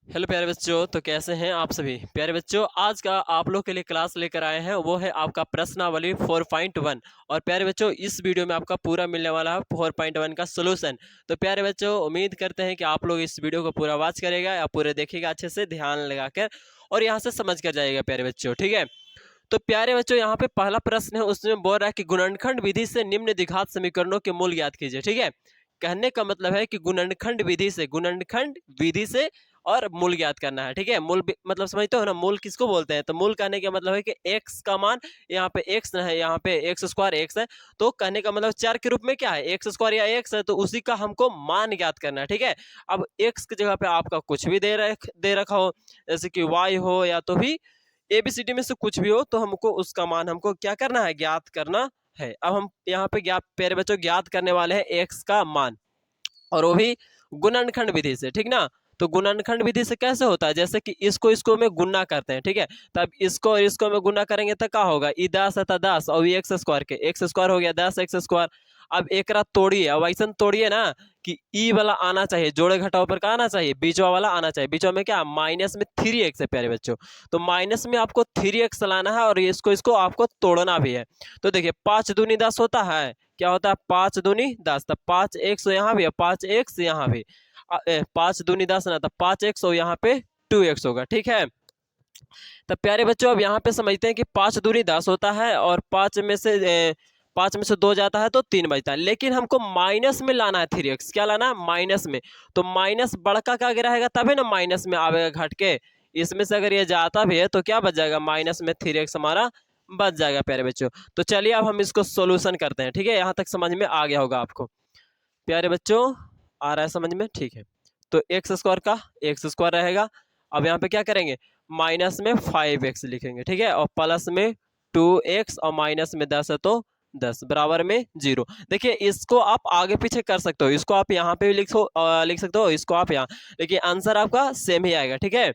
Hello प्यारे बच्चों, तो कैसे हैं आप सभी प्यारे बच्चों। आज का आप लोग के लिए क्लास लेकर आए हैं, वो है आपका प्रश्नावली 4.1। और प्यारे बच्चों, इस वीडियो में आपका पूरा मिलने वाला है 4.1 का सोल्यूशन। तो प्यारे बच्चों, उम्मीद करते हैं कि आप लोग इस वीडियो को पूरा वॉच करेगा या पूरे देखेगा अच्छे से ध्यान लगाकर, और यहाँ से समझ कर जाएगा प्यारे बच्चों। ठीक है, तो प्यारे बच्चों, यहाँ पे पहला प्रश्न है, उसमें बोल रहा है कि गुणनखंड विधि से निम्न द्विघात समीकरणों के मूल ज्ञात कीजिए। ठीक है, कहने का मतलब है कि गुणनखंड विधि से और मूल ज्ञात करना है। ठीक है, मतलब समझते हो ना, मूल किसको बोलते हैं। तो मूल कहने का मतलब है कि एक्स का मान, यहाँ पे एक्स है, यहाँ पे एक्स स्क्वायर एक्स है, तो कहने का मतलब चार के रूप में क्या है, एक्स स्क्वायर या एक्स है, तो उसी का हमको मान ज्ञात करना है। ठीक है, अब एक्स की जगह पे आपका कुछ भी दे रखा हो, जैसे कि वाई हो या तो भी एबीसीडी में से कुछ भी हो, तो हमको उसका मान हमको क्या करना है, ज्ञात करना है। अब हम यहाँ पे प्यारे बच्चों ज्ञात करने वाले हैं एक्स का मान, और वो भी गुणनखंड विधि से। ठीक ना, तो गुणनखंड विधि से कैसे होता है, जैसे कि इसको इसको में गुणा करते हैं। ठीक है, तब इसको और इसको में गुणा करेंगे तो क्या होगा, ई 10 है 10 और एक्स स्क्वायर के एक्स स्क्वायर हो गया 10 एक्स स्क्वायर। अब एक रात तोड़िए, अब ऐसा तोड़िए ना कि ई वाला आना चाहिए, जोड़े घटाओ पर का आना चाहिए, बीचवा वाला आना चाहिए। बीचवा में क्या, माइनस में 3x है प्यारे बच्चों, तो माइनस में आपको 3x लाना है, और इसको इसको आपको तोड़ना भी है। तो देखिए 5 दूनी 10 होता है, क्या होता है 5 दूनी 10, तब 5x यहाँ भी है, 5x यहाँ भी, 5 दूनी 10 ना, तब 5x और यहाँ पे 2x होगा। ठीक है, तब प्यारे बच्चों अब यहाँ पे समझते हैं कि 5 दूनी 10 होता है, और 5 में से 2 जाता है तो 3 बचता है, लेकिन हमको माइनस में लाना है 3x। क्या लाना है, माइनस में। तो माइनस बड़का का आगे रहेगा तभी ना माइनस में आवेगा घट के, इसमें से अगर ये जाता भी है तो क्या बच जाएगा, माइनस में 3x हमारा बच जाएगा प्यारे बच्चों। तो चलिए अब हम इसको सोल्यूशन करते हैं। ठीक है, यहाँ तक समझ में आ गया होगा आपको प्यारे बच्चों, आ रहा है समझ में। ठीक है, तो एक्स स्क्वायर का एक्स स्क्वायर रहेगा। अब यहाँ पे क्या करेंगे, माइनस में 5x लिखेंगे। ठीक है, और प्लस में 2x, और माइनस में 10 है तो 10 बराबर में 0। देखिए इसको आप आगे पीछे कर सकते हो, इसको आप यहाँ पे भी लिख सकते हो, इसको आप यहाँ, देखिए आंसर आपका सेम ही आएगा। ठीक है,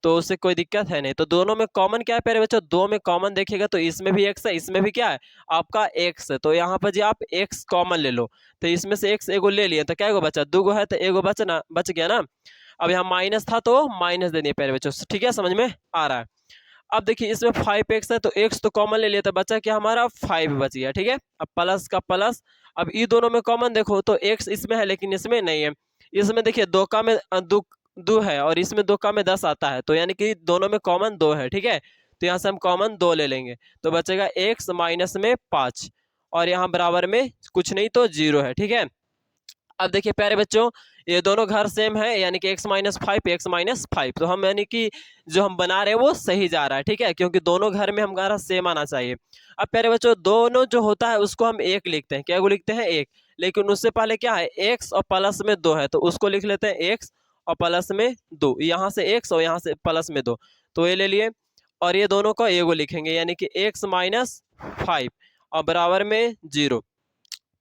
तो उससे कोई दिक्कत है नहीं। तो दोनों में कॉमन क्या है प्यारे बच्चों, दो में कॉमन देखिएगा तो इसमें भी x है, इसमें भी क्या है आपका x है, तो यहाँ पर जी आप x कॉमन ले लो। तो इसमें से x एगो ले लिए तो क्या एगो बचा, दो गो है तो एगो बच गया ना। अब यहाँ माइनस था तो माइनस दे दिए प्यारे बच्चों। ठीक है, समझ में आ रहा है। अब देखिए इसमें 5x है, तो x तो कॉमन ले लिया, तो बचा क्या हमारा 5 बच गया। ठीक है, अब प्लस का प्लस, अब ये दोनों में कॉमन देखो तो x इसमें है लेकिन इसमें नहीं है। इसमें देखिए दो का में दो है, और इसमें दो का में 10 आता है, तो यानी कि दोनों में कॉमन 2 है। ठीक है, तो यहाँ से हम कॉमन 2 ले लेंगे, तो बचेगा x माइनस में 5, और यहाँ बराबर में कुछ नहीं तो 0 है। ठीक है, अब देखिए प्यारे बच्चों, ये दोनों घर सेम है, यानी कि x-5 तो हम यानी कि जो हम बना रहे हैं वो सही जा रहा है। ठीक है, क्योंकि दोनों घर में हमारा सेम आना चाहिए। अब प्यारे बच्चों, दोनों जो होता है उसको हम एक लिखते हैं, क्या वो लिखते हैं एक, लेकिन उससे पहले क्या है, x और प्लस में 2 है, तो उसको लिख लेते हैं x और प्लस में 2, यहाँ से x और यहाँ से प्लस में 2, तो ये ले लिए, और ये दोनों को एगो लिखेंगे, यानी कि x-5 और बराबर में 0।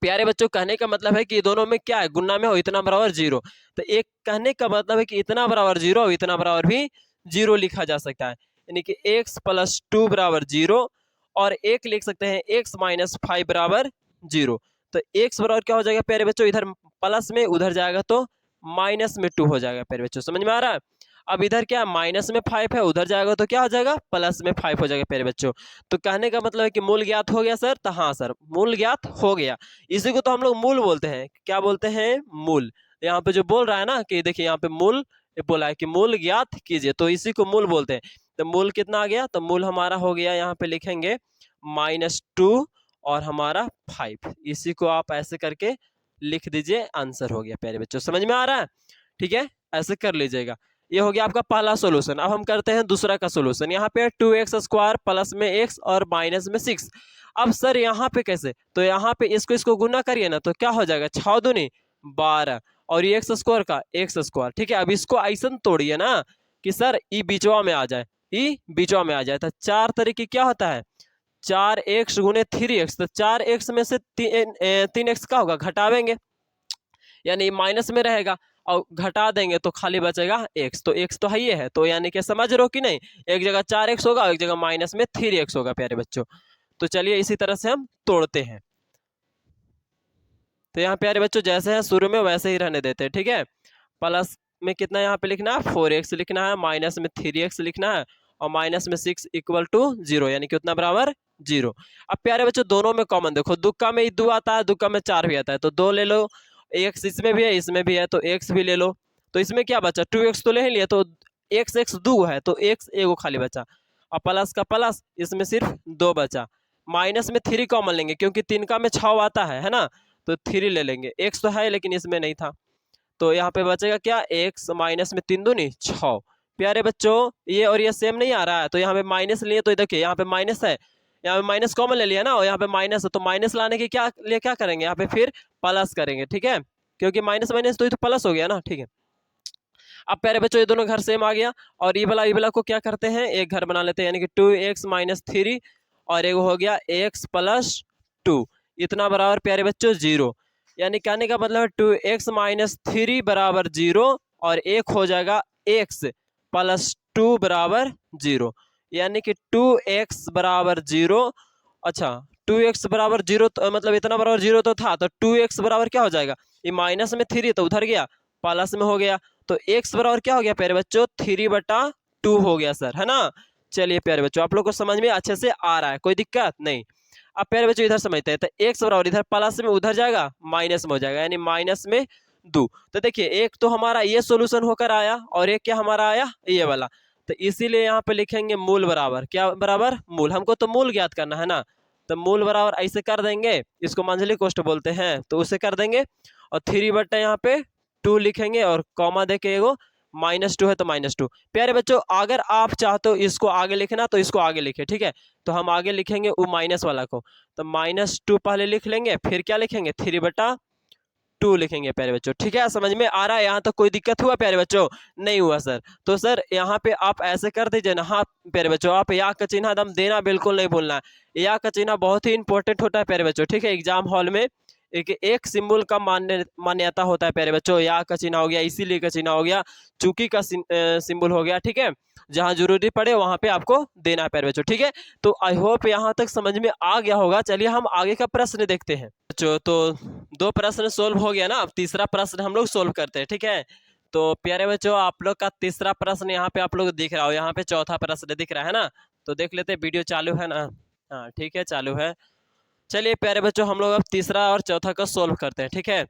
प्यारे बच्चों, कहने का मतलब है कि दोनों में क्या है, गुना में हो इतना बराबर 0, तो एक कहने का मतलब है कि इतना बराबर 0 और इतना बराबर भी 0 लिखा जा सकता है, यानी कि x+2 बराबर 0, और एक लिख सकते हैं x-5 बराबर 0। तो x बराबर क्या हो जाएगा प्यारे बच्चों, इधर प्लस में उधर जाएगा तो माइनस में 2 हो जाएगा प्यारे बच्चों, समझ में आ रहा है। अब इधर क्या माइनस में 5 है, उधर जाएगा तो क्या हो जाएगा, प्लस में 5 हो जाएगा प्यारे बच्चों। तो कहने का मतलब है कि मूल ज्ञात हो गया सर, तो हाँ सर मूल ज्ञात हो गया। इसी को तो हम लोग मूल बोलते हैं, क्या बोलते हैं, मूल। यहाँ पे जो बोल रहा है ना कि देखिए यहाँ पे मूल बोला है कि मूल ज्ञात कीजिए, तो इसी को मूल बोलते हैं। तो मूल कितना आ गया, तो मूल हमारा हो गया, यहाँ पे लिखेंगे -2 और हमारा 5, इसी को आप ऐसे करके लिख दीजिए, आंसर हो गया प्यारे बच्चों, समझ में आ रहा है। ठीक है, ऐसे कर लीजिएगा। ये हो गया आपका पहला सोल्यूशन। अब हम करते हैं दूसरा का सोल्यूशन। यहाँ पे 2x² प्लस में x और माइनस में 6। अब सर यहाँ पे कैसे, तो यहाँ पे इसको इसको गुना करिए ना, तो क्या हो जाएगा, 6 दूनी 12, और ये x² का x²। ठीक है, अब इसको ऐसा तोड़िए ना कि सर ई बीचवा में आ जाए, ई बीचवा में आ जाए, तो 4 तरीके क्या होता है, 4x गुने 3x, तो 4x में से 3x का होगा, घटावेंगे, यानी माइनस में रहेगा, और घटा देंगे तो खाली बचेगा x, तो x तो है ये है, तो यानी कि समझ रहे हो कि नहीं, एक जगह 4x होगा, एक जगह माइनस में 3x होगा प्यारे बच्चों। तो चलिए इसी तरह से हम तोड़ते हैं। तो यहाँ प्यारे बच्चों जैसे है शुरू में वैसे ही रहने देते हैं। ठीक है, प्लस में कितना यहाँ पे लिखना है 4x लिखना है, माइनस में 3x लिखना है और माइनस में 6 इक्वल टू 0, यानी कि उतना बराबर 0। अब प्यारे बच्चों दोनों में कॉमन देखो, दुक्का में 2 आता है, दुक्का में 4 भी आता है, तो 2 ले लो, x इसमें भी है इसमें भी है तो x भी ले लो। तो इसमें क्या बचा 2x तो ले ही लिया, तो x 2 है तो x एगो खाली बचा, और प्लस का प्लस, इसमें सिर्फ 2 बचा। माइनस में 3 कॉमन लेंगे क्योंकि 3 का में 6 आता है ना, तो 3 ले लेंगे, x तो है लेकिन इसमें नहीं था, तो यहाँ पे बचेगा क्या x माइनस में 3 दूनी 6। प्यारे बच्चों ये और ये सेम नहीं आ रहा है, तो यहाँ पे माइनस लिए, तो देखिए यहाँ पे माइनस है, यहाँ पे माइनस कॉमन ले लिया ना, और यहाँ पे माइनस है, तो माइनस लाने के क्या लिए क्या करेंगे, यहाँ पे फिर प्लस करेंगे, ठीक है, क्योंकि माइनस माइनस तो ये तो प्लस हो गया ना, ठीक है। अब प्यारे बच्चों ये दोनों घर सेम आ गया, और ये वाला को क्या करते हैं एक घर बना लेते हैं, यानी कि 2x माइनस 3 और एक हो गया x प्लस 2, इतना बराबर प्यारे बच्चों 0, यानी कहने का मतलब 2x माइनस 3 बराबर 0 और एक हो जाएगा x प्लस 2 बराबर 0, यानी कि 2x बराबर 0। अच्छा 2x बराबर 0 तो मतलब इतना बराबर 0 तो था, तो 2x बराबर क्या हो जाएगा, ये माइनस में 3 तो उधर गया प्लस में हो गया, तो x बराबर क्या हो गया प्यारे बच्चों 3/2 हो गया सर, है ना। चलिए प्यारे बच्चों आप लोग को समझ में अच्छे से आ रहा है, कोई दिक्कत नहीं। अब प्यारे बच्चों इधर समझते हैं, तो x बराबर इधर प्लस में उधर जाएगा माइनस में हो जाएगा, यानी माइनस में 2। तो देखिए एक तो हमारा ये सोल्यूशन होकर आया और एक क्या हमारा आया ये वाला, तो इसीलिए यहाँ पे लिखेंगे मूल बराबर क्या बराबर मूल, हमको तो मूल ज्ञात करना है ना, तो मूल बराबर ऐसे कर देंगे, इसको मंझली कोष्ठ बोलते हैं, तो उसे कर देंगे, और 3/, यहाँ पे 2 लिखेंगे और कॉमा देके एगो -2 है तो -2। प्यारे बच्चों अगर आप चाहते हो इसको आगे लिखना तो इसको आगे लिखे, ठीक है, तो हम आगे लिखेंगे वो माइनस वाला को, तो -2 पहले लिख लेंगे, फिर क्या लिखेंगे 3/2 लिखेंगे प्यारे बच्चों, ठीक है, समझ में आ रहा है यहाँ तक कोई दिक्कत हुआ प्यारे बच्चों, नहीं हुआ सर। तो सर यहाँ पे आप ऐसे कर दीजिए ना, हाँ प्यारे बच्चों आप या का चिन्ह दम देना बिल्कुल नहीं भूलना है, या का चिन्ह बहुत ही इंपॉर्टेंट होता है प्यारे बच्चों, ठीक है, एग्जाम हॉल में एक सिंबल का मान्यता होता है प्यारे बच्चों, या का चिन्ह हो गया, इसीलिए का चिन्ह हो गया, चूंकि का सिंबल हो गया, ठीक है, जहां जरूरी पड़े वहां पे आपको देना है प्यारे बच्चों, ठीक है। तो आई होप यहाँ तक समझ में आ गया होगा। चलिए हम आगे का प्रश्न देखते हैं बच्चों, तो 2 प्रश्न सोल्व हो गया ना, अब तीसरा प्रश्न हम लोग सोल्व करते हैं, ठीक है। तो प्यारे बच्चों आप लोग का तीसरा प्रश्न यहाँ पे आप लोग दिख रहा हो, यहाँ पे चौथा प्रश्न दिख रहा है ना, तो देख लेते हैं, वीडियो चालू है ना, हाँ ठीक है चालू है। चलिए प्यारे बच्चों हम लोग अब तीसरा और चौथा को सोल्व करते हैं, ठीक है।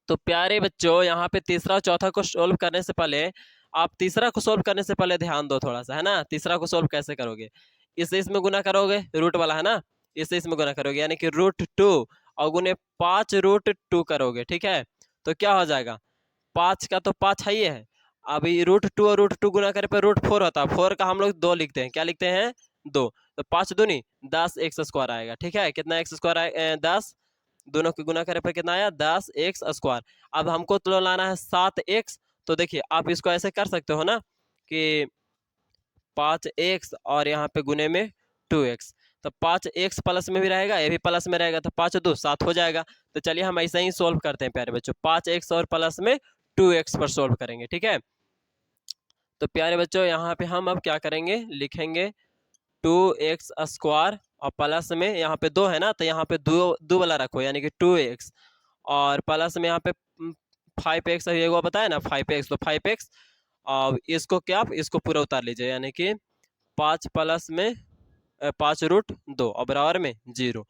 तो प्यारे बच्चों यहाँ पे तीसरा और चौथा को सोल्व करने से पहले आप तीसरा को सोल्व करने से पहले ध्यान दो थोड़ा सा, है ना, तीसरा को सोल्व कैसे करोगे, इससे इसमें गुना करोगे, रूट वाला है ना, इससे इसमें गुना करोगे, यानी कि √2 और गुने 5√2 करोगे, ठीक है, तो क्या हो जाएगा 5 का तो 5 है ही है, अभी √2 और √2 गुना करे पर √4 होता है, 4 का हम लोग 2 लिखते हैं, क्या लिखते हैं 2, तो 5 दूनी 10 x² आएगा, ठीक है, कितना x² आएगा 10, दोनों के गुना करे पर कितना आया 10 x²। अब हमको तो लाना है 7x, तो देखिए आप इसको ऐसे कर सकते हो ना कि 5x और यहाँ पे गुने में 2x, तो 5x प्लस में भी रहेगा, ये भी प्लस में रहेगा, तो 5 2 7 हो जाएगा। तो चलिए हम ऐसे ही सोल्व करते हैं प्यारे बच्चों, 5x और प्लस में 2x पर सोल्व करेंगे, ठीक है। तो प्यारे बच्चों यहाँ पे हम अब क्या करेंगे, लिखेंगे 2x² और प्लस में यहाँ पे 2 है ना, तो यहाँ पे 2 वाला रखो, यानी कि 2x और प्लस में यहाँ पे 5x है, वो बताया ना 5x, तो 5x और इसको क्या आप इसको पूरा उतार लीजिए, यानी कि 5 प्लस में 5√2 और बराबर में 0।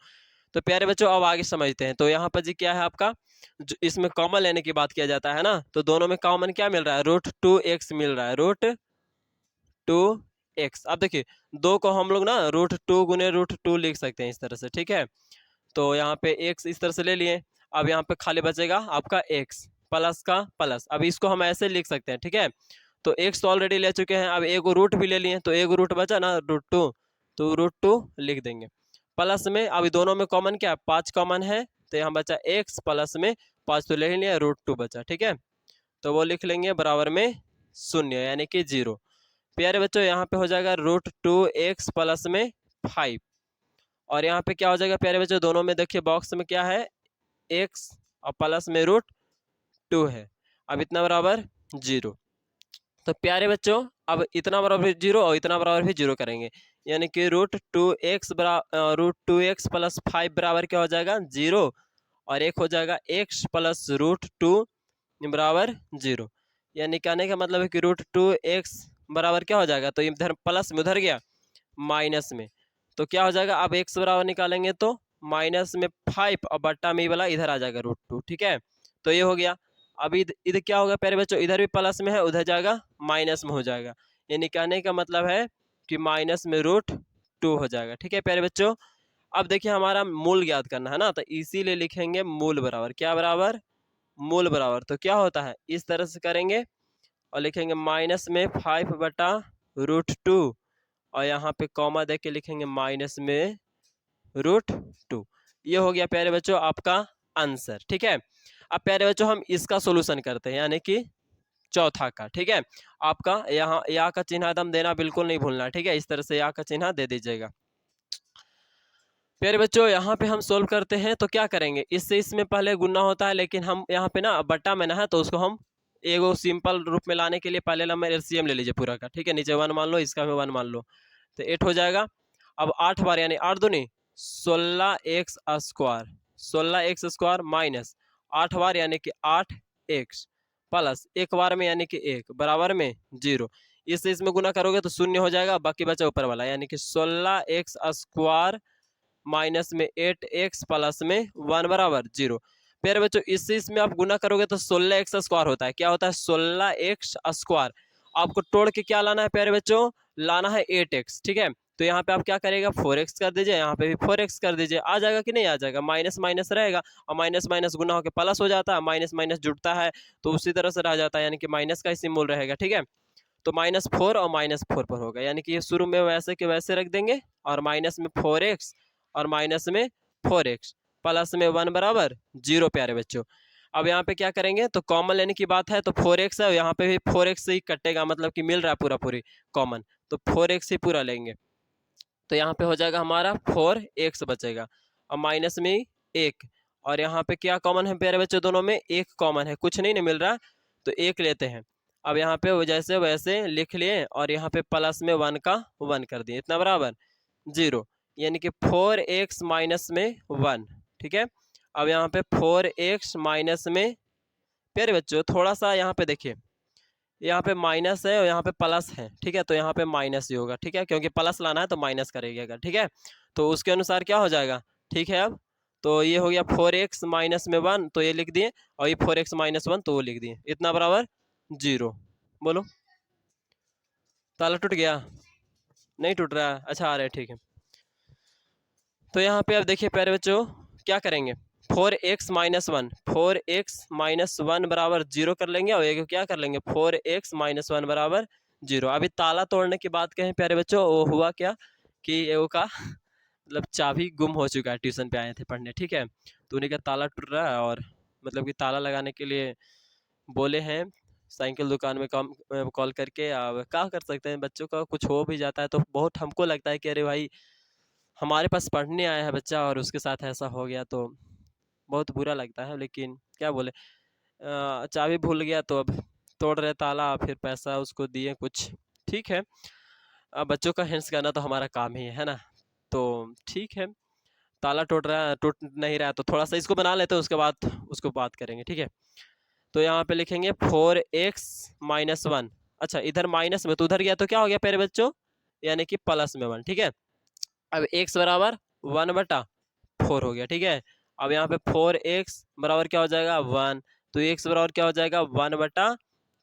तो प्यारे बच्चों अब आगे समझते हैं, तो यहाँ पर जी क्या है आपका, इसमें कॉमन लेने की बात किया जाता है ना, तो दोनों में कॉमन क्या मिल रहा है √2x मिल रहा है, √2x। अब देखिए 2 को हम लोग ना √2 गुने √2 लिख सकते हैं इस तरह से, ठीक है, तो यहाँ पे x इस तरह से ले लिए, अब यहाँ पे खाली बचेगा आपका x प्लस का प्लस, अब इसको हम ऐसे लिख सकते हैं, ठीक है, तो x तो ऑलरेडी ले चुके हैं, अब एक रूट भी ले लिए, तो एक रूट बचा ना √2, तो √2 लिख देंगे, प्लस में अभी दोनों में कॉमन क्या 5 कॉमन है, तो यहाँ बचा x प्लस में 5 तो ले ही लिया, √2 बचा, ठीक है, तो वो लिख लेंगे बराबर में 0, यानी कि 0। प्यारे बच्चों यहाँ पे हो जाएगा √2x प्लस में 5, और यहाँ पे क्या हो जाएगा प्यारे बच्चों, दोनों में देखिए बॉक्स में क्या है x और प्लस में √2 है, अब इतना बराबर 0। तो प्यारे बच्चों अब इतना बराबर 0 और इतना बराबर भी 0 करेंगे, यानी कि √2x प्लस 5 बराबर क्या हो जाएगा 0, और एक हो जाएगा x प्लस √2 बराबर 0, यानी कहने का मतलब है कि √2x बराबर क्या हो जाएगा, तो इधर प्लस में उधर गया माइनस में, तो क्या हो जाएगा, अब x बराबर निकालेंगे तो माइनस में 5 और बट्टा में वाला इधर आ जाएगा √2, ठीक है। तो ये हो गया। अब इधर क्या होगा प्यारे बच्चों, इधर भी प्लस में है, उधर जाएगा माइनस में हो जाएगा, यानी कहने का मतलब है कि माइनस में √2 हो जाएगा, ठीक है प्यारे बच्चों। अब देखिए हमारा मूल ज्ञात करना है ना, तो इसीलिए लिखेंगे मूल बराबर क्या बराबर, मूल बराबर, तो क्या होता है इस तरह से करेंगे और लिखेंगे माइनस में 5 बटा √2 और यहाँ पे कॉमा दे के लिखेंगे माइनस में √2। ये हो गया प्यारे बच्चों आपका आंसर, ठीक है। अब प्यारे बच्चों हम इसका सोल्यूशन करते हैं, यानी कि चौथा का, ठीक है। आपका यहाँ या का चिन्ह एकदम देना बिल्कुल नहीं भूलना, ठीक है, इस तरह से या का चिन्ह दे दीजिएगा। प्यारे बच्चों यहाँ पे हम सोल्व करते हैं तो क्या करेंगे, इससे इसमें पहले गुना होता है, लेकिन हम यहाँ पे ना बट्टा में ना है, तो उसको हम एगो सिंपल रूप में लाने के लिए पहले नंबर एलसीएम ले लीजिए पूरा का, ठीक है, नीचे 1 मान लो, इसका भी 1 मान लो, तो 8 हो जाएगा। अब 8 बार यानी 8 दूनी 16x square, 16x square minus 8 बार यानी कि 8x प्लस एक बार में यानी कि 1 बराबर में 0, इससे इसमें गुना करोगे तो शून्य हो जाएगा, बाकी बचा ऊपर वाला, यानी कि 16x स्क्वायर माइनस में 8x प्लस में 1 बराबर 0। प्यारे बच्चों इससे इसमें आप गुना करोगे तो 16x स्क्वायर होता है, क्या होता है 16x स्क्वायर। आपको तोड़ के क्या लाना है प्यारे बच्चों, लाना है 8x, ठीक है। तो यहाँ पे आप क्या करेगा 4x कर दीजिए, यहाँ पे भी 4x कर दीजिए, आ जाएगा कि नहीं आ जाएगा, माइनस माइनस रहेगा और माइनस माइनस गुना होकर प्लस हो जाता है, माइनस माइनस जुड़ता है तो उसी तरह से रह जाता है, यानी कि माइनस का ही सिंबल रहेगा, ठीक है। तो -4 और -4 पर होगा, यानी कि ये शुरू में वैसे के वैसे रख देंगे और माइनस में 4x और माइनस में 4x प्लस में 1 बराबर 0 प्यारे बच्चों। अब यहाँ पे क्या करेंगे, तो कॉमन लेने की बात है तो 4x है, यहाँ पे भी 4x से ही कटेगा, मतलब कि मिल रहा है पूरा पूरी कॉमन, तो 4x ही पूरा लेंगे, तो यहाँ पे हो जाएगा हमारा 4x बचेगा और माइनस में 1, और यहाँ पे क्या कॉमन है प्यारे बच्चों, दोनों में 1 कॉमन है, कुछ नहीं मिल रहा तो 1 लेते हैं। अब यहाँ पे जैसे वैसे लिख लिए और यहाँ पे प्लस में 1 का 1 कर दिए, इतना बराबर 0, यानी कि 4x माइनस में 1, ठीक है। अब यहाँ पे 4x माइनस में प्यारे बच्चों थोड़ा सा यहाँ पे देखिए, यहाँ पे माइनस है और यहाँ पे प्लस है, ठीक है, तो यहाँ पे माइनस ही होगा, ठीक है, क्योंकि प्लस लाना है तो माइनस करेगा, ठीक है, तो उसके अनुसार क्या हो जाएगा, ठीक है। अब तो ये हो गया 4x माइनस में 1, तो ये लिख दिए, और ये 4x माइनस 1 तो वो लिख दिए, इतना बराबर 0। बोलो ताला टूट गया, नहीं टूट रहा है, अच्छा आ रहा है, ठीक है। तो यहाँ पे अब देखिए प्यारे बच्चों क्या करेंगे, 4x माइनस 1, 4x माइनस 1 बराबर 0 कर लेंगे, और एक क्या कर लेंगे 4x माइनस 1 बराबर 0। अभी ताला तोड़ने की बात कहें प्यारे बच्चों, वो हुआ क्या कि एगो का मतलब चाबी गुम हो चुका है, ट्यूशन पे आए थे पढ़ने, ठीक है, तो उन्हीं का ताला टूट रहा है, और मतलब कि ताला लगाने के लिए बोले हैं साइकिल दुकान में कॉल करके। अब क्या कर सकते हैं, बच्चों का कुछ हो भी जाता है तो बहुत हमको लगता है कि अरे भाई हमारे पास पढ़ने आया है बच्चा और उसके साथ ऐसा हो गया, तो बहुत बुरा लगता है, लेकिन क्या बोले, चाबी भूल गया तो अब तोड़ रहे ताला, फिर पैसा उसको दिए कुछ, ठीक है। अब बच्चों का हिंस करना तो हमारा काम ही है ना, तो ठीक है, ताला टूट नहीं रहा है तो थोड़ा सा इसको बना लेते हैं, उसके बाद उसको बात करेंगे, ठीक है। तो यहाँ पे लिखेंगे 4x माइनस 1, अच्छा इधर माइनस में तो उधर गया तो क्या हो गया प्यारे बच्चों, यानी कि प्लस में 1, ठीक है। अब x बराबर 1 बटा 4 हो गया, ठीक है। अब यहाँ पे 4x बराबर क्या हो जाएगा 1, तो x बराबर क्या हो जाएगा 1 बटा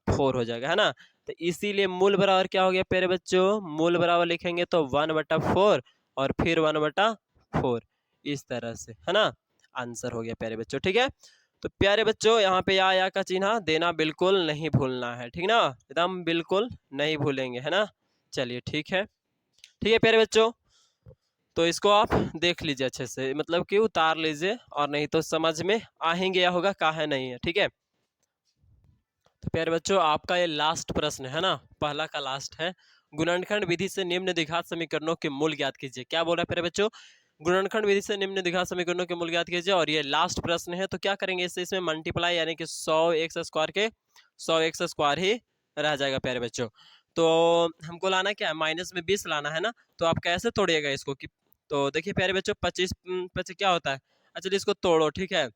4 हो जाएगा, है ना। तो इसीलिए मूल बराबर क्या हो गया प्यारे बच्चों, मूल बराबर लिखेंगे तो 1 बटा 4 और फिर 1 बटा 4, इस तरह से, है ना, आंसर हो गया प्यारे बच्चों, ठीक है। तो प्यारे बच्चों यहाँ पे या का चिन्ह देना बिल्कुल नहीं भूलना है, ठीक ना, एकदम बिल्कुल नहीं भूलेंगे, है ना। चलिए ठीक है, ठीक है प्यारे बच्चों, तो इसको आप देख लीजिए अच्छे से, मतलब कि उतार लीजिए, और नहीं तो समझ में आ ही गया होगा काहे नहीं है, ठीक है। तो प्यारे बच्चों आपका ये लास्ट प्रश्न है ना, पहला का लास्ट है, गुणनखंड विधि से निम्न द्विघात समीकरणों के मूल ज्ञात कीजिए। क्या बोल रहा है प्यारे बच्चों, गुणनखंड विधि से निम्न द्विघात समीकरणों के मूल ज्ञात कीजिए, और ये लास्ट प्रश्न है, तो क्या करेंगे इससे, इसमें मल्टीप्लाई यानी कि 100x स्क्वायर के 100x स्क्वायर ही रह जाएगा प्यारे बच्चों। तो हमको लाना क्या है, माइनस में 20 लाना है ना, तो आप कैसे तोड़िएगा इसको कि, तो देखिए प्यारे बच्चों 25 25 क्या होता है, अच्छा इसको तोड़ो, ठीक है,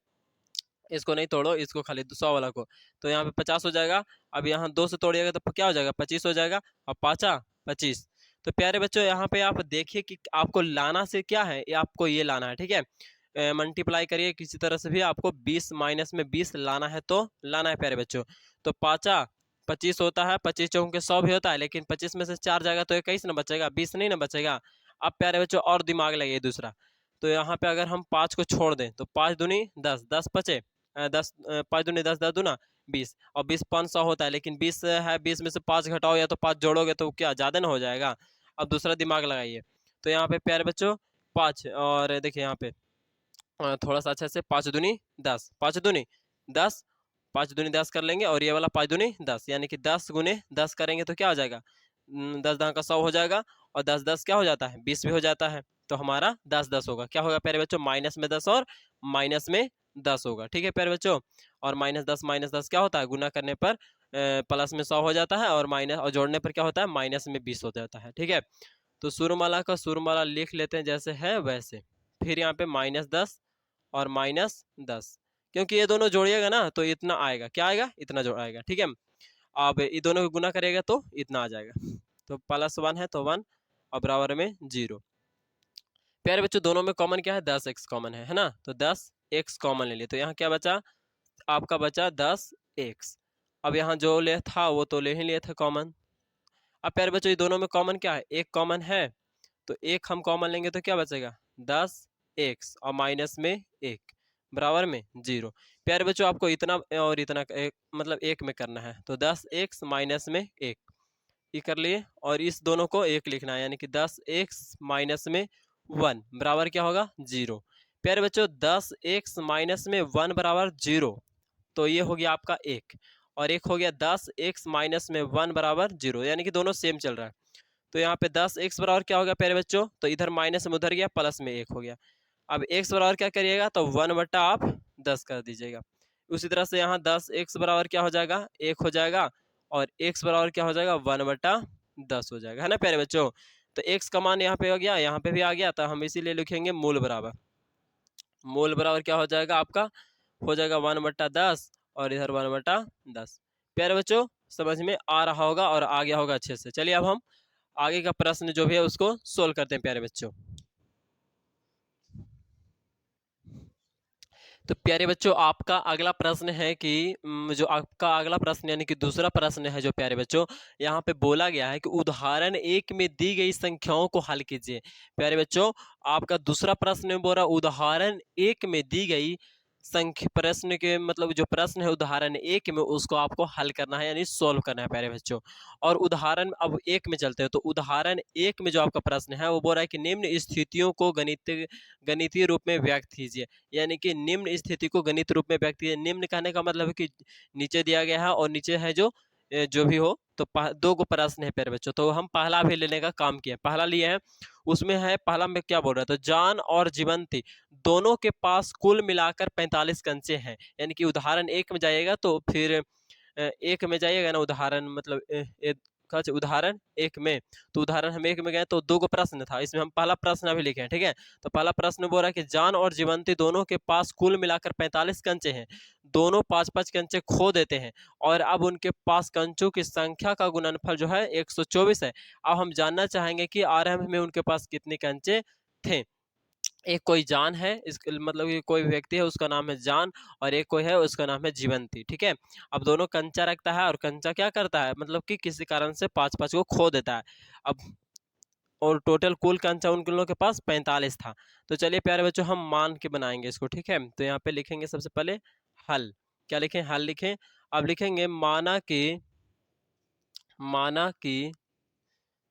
इसको नहीं तोड़ो, इसको खाली 100 वाला को, तो यहाँ पे 50 हो जाएगा। अब यहाँ 2 से तोड़िएगा तो क्या हो जाएगा, 25 हो जाएगा। और 5 तो प्यारे बच्चों यहाँ पे आप देखिए कि आपको लाना से क्या है, ये आपको ये लाना है, ठीक है। मल्टीप्लाई करिए किसी तरह से भी, आपको 20 माइनस में 20 लाना है तो लाना है प्यारे बच्चों। तो 25 होता है, 25 चौके के 100 भी होता है, लेकिन 25 में से 4 जाएगा तो 21 ना बचेगा, 20 नहीं ना बचेगा। अब प्यारे बच्चों और दिमाग लगे दूसरा, तो यहाँ पे अगर हम 5 को छोड़ दें तो 5 दूनी 10, 10 बचे, 10, 5 दूनी 10, 10 दूना 20, और 20 500 होता है, लेकिन 20 है, 20 में से 5 घटाओ या तो 5 जोड़ोगे तो क्या ज़्यादा ना हो जाएगा। अब दूसरा दिमाग लगाइए, तो यहाँ पे प्यारे बच्चों 5, और देखिए यहाँ पे थोड़ा सा अच्छे से, 5 दूनी 10, 5 दूनी 10, 5 दूनी 10 कर लेंगे, और ये वाला 5 दूनी 10, यानी कि 10 गुने 10 करेंगे तो क्या हो जाएगा, 10 10 का 100 हो जाएगा, और 10 10 क्या हो जाता है, 20 भी हो जाता है। तो हमारा 10 10 होगा, क्या होगा प्यारे बच्चों, माइनस में 10 और माइनस में 10 होगा, ठीक है प्यारे बच्चों। और माइनस 10 क्या होता है, गुना करने पर प्लस में 100 हो जाता है, और माइनस और जोड़ने पर क्या होता है, माइनस में 20 हो जाता है, ठीक है। तो सूर्यमाला का सूर्यमाला लिख लेते हैं जैसे है वैसे, फिर यहाँ पे -10 और -10, क्योंकि ये दोनों जोड़िएगा ना तो इतना आएगा, क्या आएगा, इतना जोड़ आएगा, ठीक है। अब ये दोनों को गुना करेगा तो इतना आ जाएगा, तो +1 है तो 1 और बराबर में 0। प्यारे बच्चों दोनों में कॉमन क्या है, 10x कॉमन है ना, तो 10x कॉमन ले लिए, तो यहाँ क्या बचा, आपका बचा 10x। अब यहाँ जो ले था वो तो ले ही लिए थे कॉमन। अब प्यारे बच्चों ये दोनों में कॉमन क्या है, एक कॉमन है, तो एक हम कॉमन लेंगे तो क्या बचेगा, 10x और माइनस में 1 बराबर में 0। प्यारे बच्चों आपको इतना और इतना मतलब एक में करना है, तो 10x माइनस में 1 ये कर लिए, और इस दोनों को एक लिखना है, यानी कि 10x माइनस में 1 बराबर क्या होगा, 0। प्यारे बच्चों 10x माइनस में 1 बराबर 0, तो ये हो गया आपका 1, और एक हो गया 10x माइनस में 1 बराबर 0, यानी कि दोनों सेम चल रहा है। तो यहाँ पे 10x बराबर क्या हो गया प्यारे बच्चों, तो इधर माइनस में उधर गया, प्लस में 1 हो गया। अब x बराबर क्या करिएगा, तो 1 बट्टा आप 10 कर दीजिएगा। उसी तरह से यहाँ 10x बराबर क्या हो जाएगा, 1 हो जाएगा, और x बराबर क्या हो जाएगा, 1 बट्टा 10 हो जाएगा, है ना प्यारे बच्चों। तो x का मान यहाँ पे हो गया, यहाँ पे भी आ गया, तो हम इसीलिए लिखेंगे मूल बराबर। मूल बराबर क्या हो जाएगा आपका, हो जाएगा 1 बट्टा 10, और इधर 1 बट्टा 10। प्यारे बच्चों समझ में आ रहा होगा और आ गया होगा अच्छे से। चलिए अब हम आगे का प्रश्न जो भी है उसको सोल्व करते हैं प्यारे बच्चों। तो प्यारे बच्चों आपका अगला प्रश्न है कि जो आपका अगला प्रश्न यानी कि दूसरा प्रश्न है जो प्यारे बच्चों यहाँ पे बोला गया है कि उदाहरण 1 में दी गई संख्याओं को हल कीजिए। प्यारे बच्चों आपका दूसरा प्रश्न में बोल रहा उदाहरण 1 में दी गई संख्या, प्रश्न के मतलब जो प्रश्न है उदाहरण 1 में उसको आपको हल करना है यानी सोल्व करना है प्यारे बच्चों। और उदाहरण अब 1 में चलते हैं, तो उदाहरण 1 में जो आपका प्रश्न है वो बोल रहा है कि निम्न स्थितियों को गणितीय रूप में व्यक्त कीजिए, यानी कि निम्न स्थिति को गणित रूप में व्यक्त कीजिए। निम्न कहने का मतलब है कि नीचे दिया गया है और नीचे है जो भी हो, तो दो गो प्रश्न है प्यारे बच्चों, तो हम पहला भी लेने का काम किया, पहला लिए हैं। उसमें है पहला में क्या बोल रहा है, तो जान और जीवंती दोनों के पास कुल मिलाकर 45 कंचे हैं, यानी कि उदाहरण 1 में जाइएगा तो फिर 1 में जाइएगा ना, उदाहरण मतलब उदाहरण 1 में, तो उदाहरण हम 1 में गए तो 2 गो प्रश्न था, इसमें हम पहला प्रश्न अभी लिखे हैं, ठीक है। तो पहला प्रश्न बोल रहा है कि जान और जीवंती दोनों के पास कुल मिलाकर 45 कंचे हैं, दोनों 5-5 कंचे खो देते हैं, और अब उनके पास कंचों की संख्या का गुणनफल जो है 124 है। अब हम जानना चाहेंगे कि आरंभ में उनके पास कितने कंचे थे। एक कोई जान है, इस मतलब कि कोई व्यक्ति है उसका नाम है जान, और एक कोई है उसका नाम है जीवंती, ठीक है। अब दोनों कंचा रखता है, और कंचा क्या करता है, मतलब कि किसी कारण से 5-5 को खो देता है। अब और टोटल कुल कंचा उन लोगों के पास 45 था। तो चलिए प्यारे बच्चों हम मान के बनाएंगे इसको, ठीक है। तो यहाँ पे लिखेंगे सबसे पहले हल, क्या लिखें, हल लिखें। अब लिखेंगे माना कि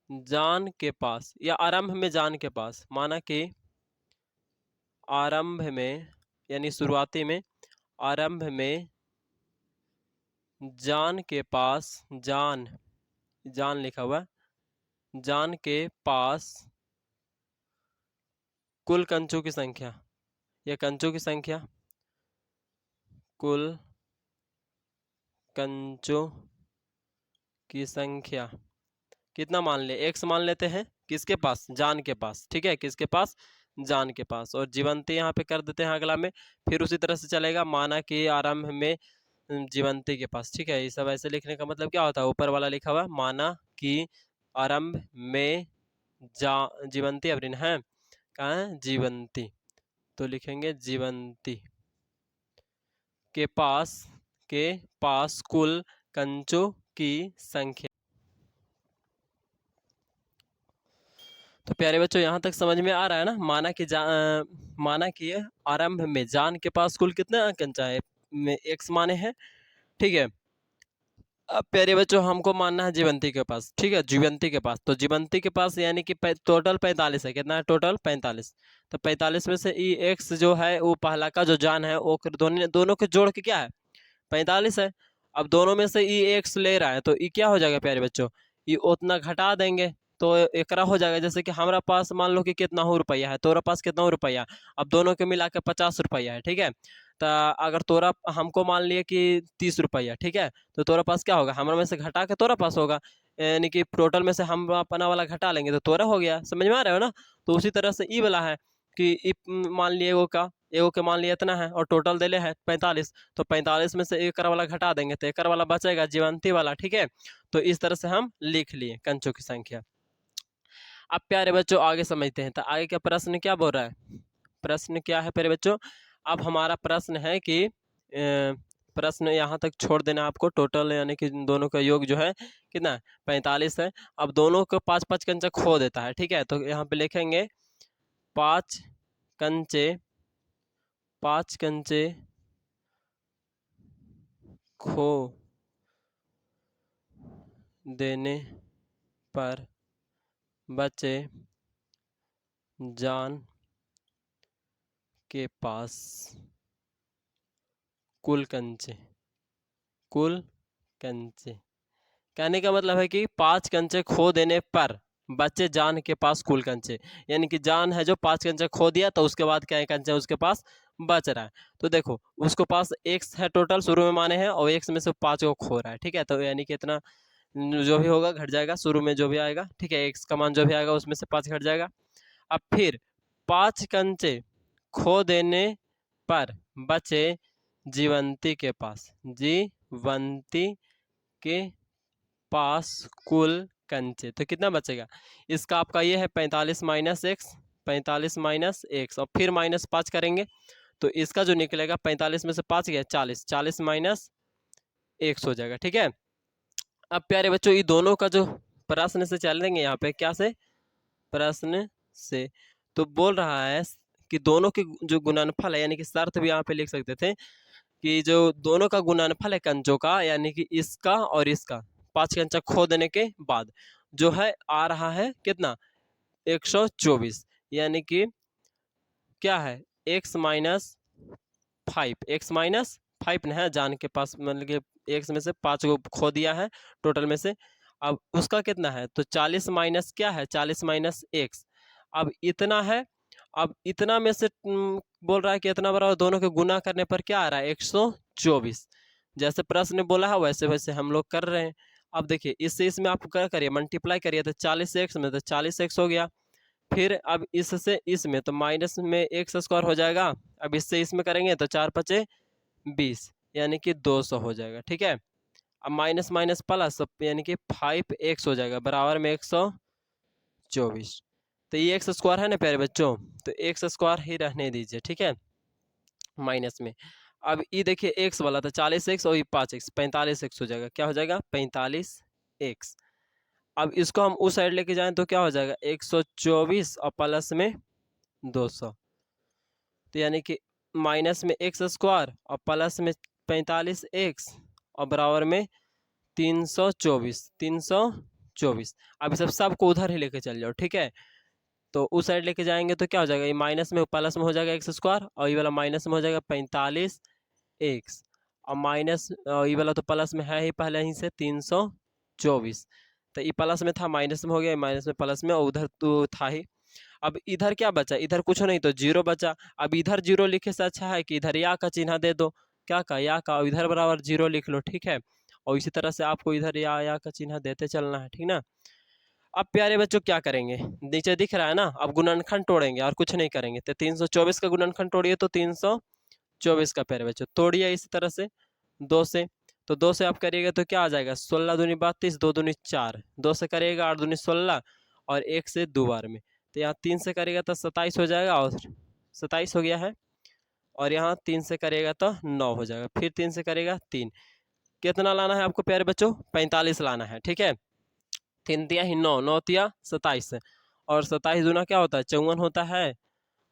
जान के पास, या आरंभ में जान के पास, माना कि आरंभ में यानी शुरुआती में, आरंभ में जान के पास, जान लिखा हुआ, जान के पास कुल कंचों की संख्या, या कंचों की संख्या, कुल कंचों की संख्या कितना मान ले, x मान लेते हैं, किसके पास, जान के पास, ठीक है, किसके पास, जान के पास, और जीवंती यहाँ पे कर देते हैं अगला में। फिर उसी तरह से चलेगा, माना कि आरंभ में जीवंती के पास। ठीक है, ये सब ऐसे लिखने का मतलब क्या होता है, ऊपर वाला लिखा हुआ माना कि आरंभ में जीवंती अवरीन है, कहाँ है, जीवंती, तो लिखेंगे जीवंती के पास कुल कंचों की संख्या। तो प्यारे बच्चों यहाँ तक समझ में आ रहा है ना। माना कि आरंभ में जान के पास कुल कितना कंचा है, में एक्स माने हैं। ठीक है, अब प्यारे बच्चों हमको मानना है जीवंती के पास। ठीक है, जीवंती के पास, तो जीवंती के पास यानी कि टोटल 45 है। कितना है टोटल 45। तो 45 में से ई एक्स जो है वो पहला का जो जान है वो दोनों के जोड़ के क्या है 45 है। अब दोनों में से ई एक्स ले रहा है तो ई क्या हो जाएगा प्यारे बच्चों, ये उतना घटा देंगे तो एकरा हो जाएगा। जैसे कि हमारा पास मान लो कि कितना हो रुपया है, तोरा पास कितना हो रुपया, अब दोनों के मिला के 50 रुपया है। ठीक है, तो अगर तोरा हमको मान लिया कि 30 रुपया, ठीक है, तो तोरा पास क्या होगा, हमारे में से घटा के तोरा पास होगा, यानी कि टोटल में से हम अपना वाला घटा लेंगे तो तोरा हो गया। समझ में आ रहे हो ना। तो उसी तरह से ई वाला है कि मान लिए एगो के मान लिया इतना है और टोटल देले है 45, तो 45 में से एक वाला घटा देंगे तो एक वाला बचेगा जीवंती वाला। ठीक है, तो इस तरह से हम लिख लिए कंचों की संख्या। अब प्यारे बच्चों आगे समझते हैं, तो आगे का प्रश्न क्या बोल रहा है, प्रश्न क्या है प्यारे बच्चों। अब हमारा प्रश्न है कि प्रश्न यहाँ तक छोड़ देना आपको, टोटल यानी कि दोनों का योग जो है कितना 45 है। अब दोनों को 5-5 कंचा खो देता है। ठीक है, तो यहाँ पे लिखेंगे 5 कंचे खो देने पर बचे जान के पास कुल कंचे कहने का मतलब है कि 5 कंचे खो देने पर बच्चे जान के पास कुल कंचे, यानी कि जान है जो 5 कंचे खो दिया तो उसके बाद क्या कंचे उसके पास बच रहा है। तो देखो उसके पास एक्स है टोटल शुरू में माने हैं और एक्स में से 5 को खो रहा है। ठीक है, तो यानी कि इतना जो भी होगा घट जाएगा शुरू में जो भी आएगा। ठीक है, एक्स का मान जो भी आएगा उसमें से 5 घट जाएगा। अब फिर 5 कंचे खो देने पर बचे जीवंती के पास कुल कंचे, तो कितना बचेगा इसका आपका ये है 45 माइनस एक्स, और फिर -5 करेंगे तो इसका जो निकलेगा 45 में से 5 गया 40 माइनस एक्स हो जाएगा। ठीक है, अब प्यारे बच्चों ये दोनों का जो प्रश्न से चलेंगे यहाँ पे क्या से प्रश्न से, तो बोल रहा है कि दोनों के जो गुणनफल है, यानी कि शर्त भी यहाँ पे लिख सकते थे कि जो दोनों का गुणनफल है कंचों का, यानी कि इसका और इसका 5 कंचा खो देने के बाद जो है आ रहा है कितना 124, यानी कि क्या है x माइनस 5 न है जान के पास, मतलब कि एक्स में से 5 को खो दिया है टोटल में से। अब उसका कितना है तो 40 माइनस क्या है 40 माइनस एक्स, अब इतना है। अब इतना में से बोल रहा है कि इतना बराबर दोनों के गुना करने पर क्या आ रहा है 124। जैसे प्रश्न बोला है वैसे वैसे हम लोग कर रहे हैं। अब देखिए इससे इसमें आप क्या करिए मल्टीप्लाई करिए तो 40 एक्स में तो 40 एक्स हो गया। फिर अब इससे इसमें तो माइनस में एक्स स्क्वायर हो जाएगा। अब इससे इसमें करेंगे तो 4×5 = 20, यानी कि 200 हो जाएगा। ठीक है, अब माइनस माइनस प्लस यानी कि 5x हो जाएगा बराबर में 124। तो ये एक्स स्क्वायर है ना प्यारे बच्चों, तो एक्स स्क्वायर ही रहने दीजिए। ठीक है, माइनस में अब ये देखिए एक्स वाला था 40x और ये 5x 45x हो जाएगा। क्या हो जाएगा 45x। अब इसको हम उस साइड लेके जाएं तो क्या हो जाएगा 124 और प्लस में 200, तो यानी कि माइनस में एक्स स्क्वायर और प्लस में 45x और बराबर में 324। अब सब सबको उधर ही लेके चल जाओ। ठीक है, तो उस साइड लेके जाएंगे तो क्या हो जाएगा ये माइनस में प्लस में हो जाएगा एक्स स्क्वायर और ये वाला माइनस में हो जाएगा 45x और माइनस ये वाला तो प्लस में है ही पहले ही से 324। तो ये प्लस में था माइनस में हो गया, माइनस में प्लस में, और उधर तो था ही। अब इधर क्या बचा, इधर कुछ नहीं तो जीरो बचा। अब इधर जीरो लिखे से अच्छा है कि इधर या का चिन्ह दे दो, क्या का या का, इधर बराबर जीरो लिख लो। ठीक है, और इसी तरह से आपको इधर या का चिन्ह देते चलना है। ठीक ना, अब प्यारे बच्चों क्या करेंगे, नीचे दिख रहा है ना, अब गुणनखंड तोड़ेंगे और कुछ नहीं करेंगे। तो 324 का गुणनखंड तोड़िए तो 324 का प्यारे बच्चों तोड़िए इसी तरह से 2 से। तो 2 से आप करिएगा तो क्या आ जाएगा, 16 दूनी 32, 2 दूनी 4, 2 से करिएगा 8 दूनी 16 और 1 से 2 बार में। तो यहाँ 3 से करेगा तो 27 हो जाएगा और 27 हो गया है। और यहाँ 3 से करेगा तो 9 हो जाएगा, फिर 3 से करेगा 3। कितना लाना है आपको प्यारे बच्चों, 45 लाना है। ठीक है, 3 तिया ही 9, 9 तिया 27 और 27 दूना क्या होता है 54 होता है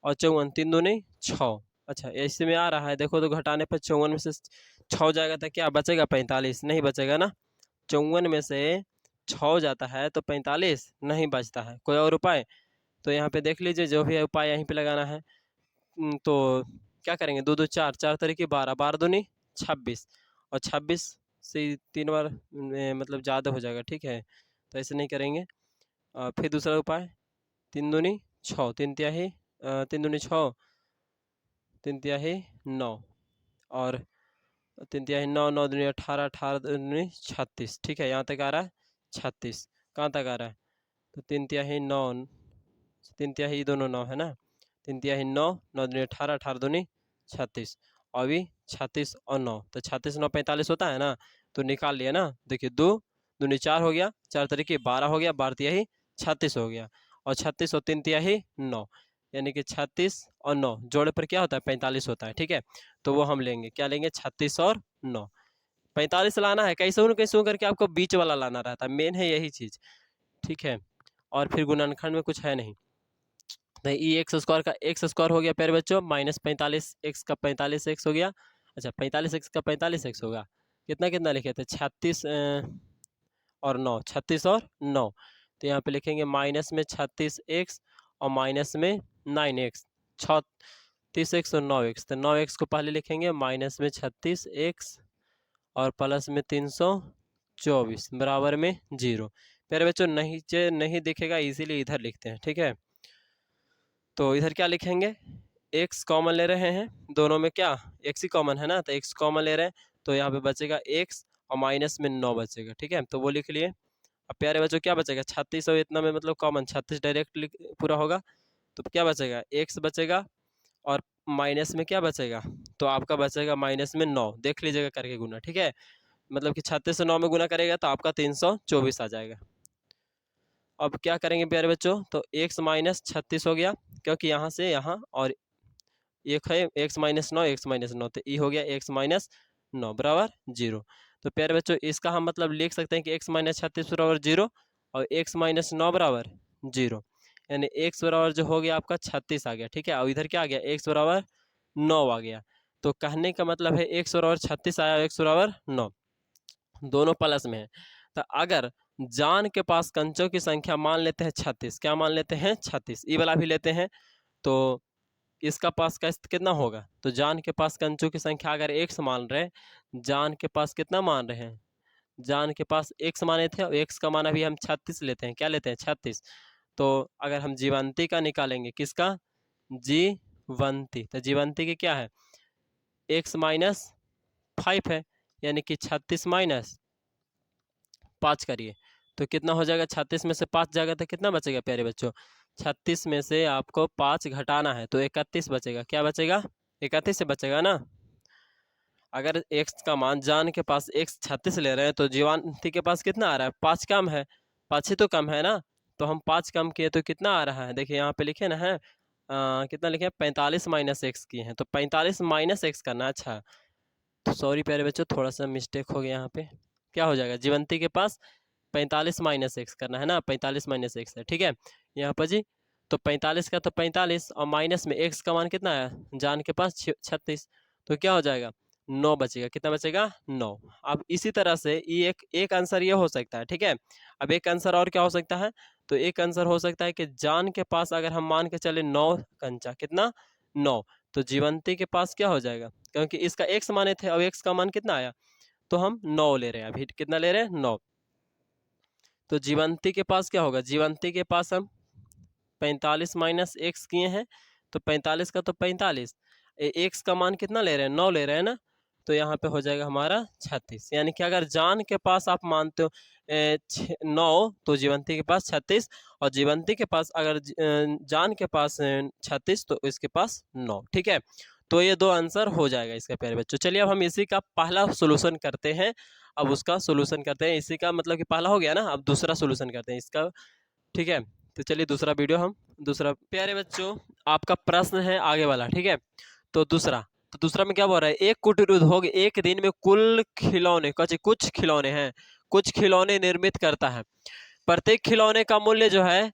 और 54 3 दूनी 6। अच्छा ऐसे में आ रहा है, देखो तो घटाने पर 54 में से 6 जाएगा तो क्या बचेगा 45, नहीं बचेगा ना। 54 में से 6 जाता है तो 45 नहीं बचता है। कोई और उपाय, तो यहाँ पे देख लीजिए जो भी है उपाय यहीं पे लगाना है। तो क्या करेंगे, 2 2 4, 4 तरीके 12, 12 दूनी 26 और 26 से 3 बार मतलब ज़्यादा हो जाएगा। ठीक है, तो ऐसे नहीं करेंगे। फिर दूसरा उपाय, 3 दूनी 6, 3 तिहाई 3 दूनी 6, 3 तिहाई 9 और 3 तिहाई 9, 9 दूनी 18, 18 दूनी 36। ठीक है, यहाँ तक आ रहा है 36, कहाँ तक आ रहा है, तो 3 तिहाई 9, 3 तिहाई दोनों 9 है ना, 3 तिहाई 9, 9 दूनी 18, 18 दूनी 36 और अभी 36 और 9, तो 36 9 45 होता है ना, तो निकाल लिया ना। देखिए 2 दूनी 4 हो गया, 4 तरीके 12 हो गया, 12 तिहाई 36 हो गया और 36 और 3 तिहाई 9, यानी कि 36 और 9 जोड़े पर क्या होता है 45 होता है। ठीक है, तो वो हम लेंगे, क्या लेंगे 36 और 9, 45 लाना है। कैसे न कैसे करके आपको बीच वाला लाना रहता है, मेन है यही चीज़। ठीक है, और फिर गुणनखंड में कुछ है नहीं। तो ई एक्स स्क्वायर का एक्स स्क्वायर हो गया प्यारे बच्चों, माइनस 45 एक्स का 45 एक्स हो गया। अच्छा 45 एक्स का 45 एक्स होगा, कितना कितना लिखे थे 36 और 9, 36 और 9। तो यहाँ पे लिखेंगे माइनस में 36 एक्स और माइनस में 9 एक्स, 36 एक्स और 9 एक्स। तो 9 एक्स को पहले लिखेंगे माइनस में 36 एक्स और प्लस में 324 बराबर में 0। प्यारे बच्चों नीचे नहीं दिखेगा इसीलिए इधर लिखते हैं। ठीक है, तो इधर क्या लिखेंगे, एक्स कॉमन ले रहे हैं, दोनों में क्या एक्स ही कॉमन है ना, तो एक्स कॉमन ले रहे हैं तो यहाँ पे बचेगा एक्स और माइनस में 9 बचेगा। ठीक है, तो वो लिख लिए। अब प्यारे बच्चों क्या बचेगा 36 और इतना में मतलब कॉमन 36 डायरेक्ट पूरा होगा, तो क्या बचेगा एक्स बचेगा और माइनस में क्या बचेगा, तो आपका बचेगा माइनस में 9, देख लीजिएगा करके गुना। ठीक है, मतलब कि 36 से 9 में गुना करेगा तो आपका 324 आ जाएगा। अब क्या करेंगे प्यारे बच्चों, तो एक्स माइनस 36 हो गया, क्योंकि यहाँ से यहाँ और एक है एक्स माइनस 9, एक्स माइनस 9, तो ई हो गया एक्स माइनस 9 बराबर 0। तो प्यारे बच्चों इसका हम मतलब लिख सकते हैं कि एक्स माइनस 36 बराबर 0 और एक्स माइनस 9 बराबर 0, यानी एक्स बराबर जो हो गया आपका 36 आ गया। ठीक है, और इधर क्या आ गया एक्स बराबर 9 आ गया। तो कहने का मतलब है एक्स बराबर 36 आया, एक्स बराबर 9, दोनों प्लस में है। तो अगर जान के पास कंचों की संख्या मान लेते हैं 36, क्या मान लेते हैं 36, ई वाला भी लेते हैं, तो इसका पास का कितना होगा, तो जान के पास कंचों की संख्या अगर एक्स मान रहे, जान के पास कितना मान रहे हैं, जान के पास एक्स माने थे और एक्स का मान अभी हम 36 लेते हैं, क्या लेते हैं 36। तो अगर हम जीवंती का निकालेंगे, किसका, जीवंती, तो जीवंती की क्या है एक्स माइनस 5 है, यानी कि 36 माइनस 5 करिए तो कितना हो जाएगा, 36 में से 5 जाएगा तो कितना बचेगा प्यारे बच्चों, 36 में से आपको 5 घटाना है तो 31 बचेगा। क्या बचेगा 31 से बचेगा ना। अगर एक्स का मान जान के पास एक्स 36 ले रहे हैं तो जीवांती के पास कितना आ रहा है 5 कम है, 5 ही तो कम है ना, तो हम 5 कम किए तो कितना आ रहा है, देखिए यहाँ पे लिखे ना है कितना लिखे 45 माइनस एक्स किए हैं, तो 45 माइनस एक्स करना। अच्छा तो सॉरी प्यारे बच्चों थोड़ा सा मिस्टेक हो गया यहाँ पे, क्या हो जाएगा जीवंती के पास 45 माइनस एक्स करना है ना, 45 माइनस एक्स है। ठीक है, यहाँ पर जी तो 45 का तो 45 और माइनस में एक्स का मान कितना है जान के पास 36, तो क्या हो जाएगा 9 बचेगा, कितना बचेगा 9। अब इसी तरह से ये एक आंसर ये हो सकता है। ठीक है, अब एक आंसर और क्या हो सकता है, तो एक आंसर हो सकता है कि जान के पास अगर हम मान के चले 9 कंचा, कितना 9, तो जीवंती के पास क्या हो जाएगा, क्योंकि इसका एक्स माने थे और एक्स का मान कितना आया, तो हम 9 ले रहे हैं, अभी कितना ले रहे हैं 9। तो जीवंती के पास क्या होगा, जीवंती के पास हम 45 माइनस एक्स किए हैं, तो 45 का तो 45, एक्स का मान कितना ले रहे हैं 9 ले रहे हैं ना, तो यहाँ पे हो जाएगा हमारा 36। यानी कि अगर जान के पास आप मानते हो 9 तो जीवंती के पास 36 और जीवंती के पास अगर जान के पास 36 तो इसके पास 9। ठीक है, तो ये दो आंसर हो जाएगा इसका प्यारे बच्चों। चलिए अब हम इसी का पहला सोल्यूशन करते हैं। अब उसका सोल्यूशन करते हैं, इसी का मतलब कि पहला हो गया ना, अब दूसरा सोल्यूशन करते हैं इसका। ठीक है, तो चलिए दूसरा वीडियो हम दूसरा प्यारे बच्चों आपका प्रश्न है आगे वाला। ठीक है, तो दूसरा में क्या बोल रहा है, एक कुटीर उद्योग एक दिन में कुल खिलौने कुछ खिलौने हैं, कुछ खिलौने निर्मित करता है। प्रत्येक खिलौने का मूल्य जो है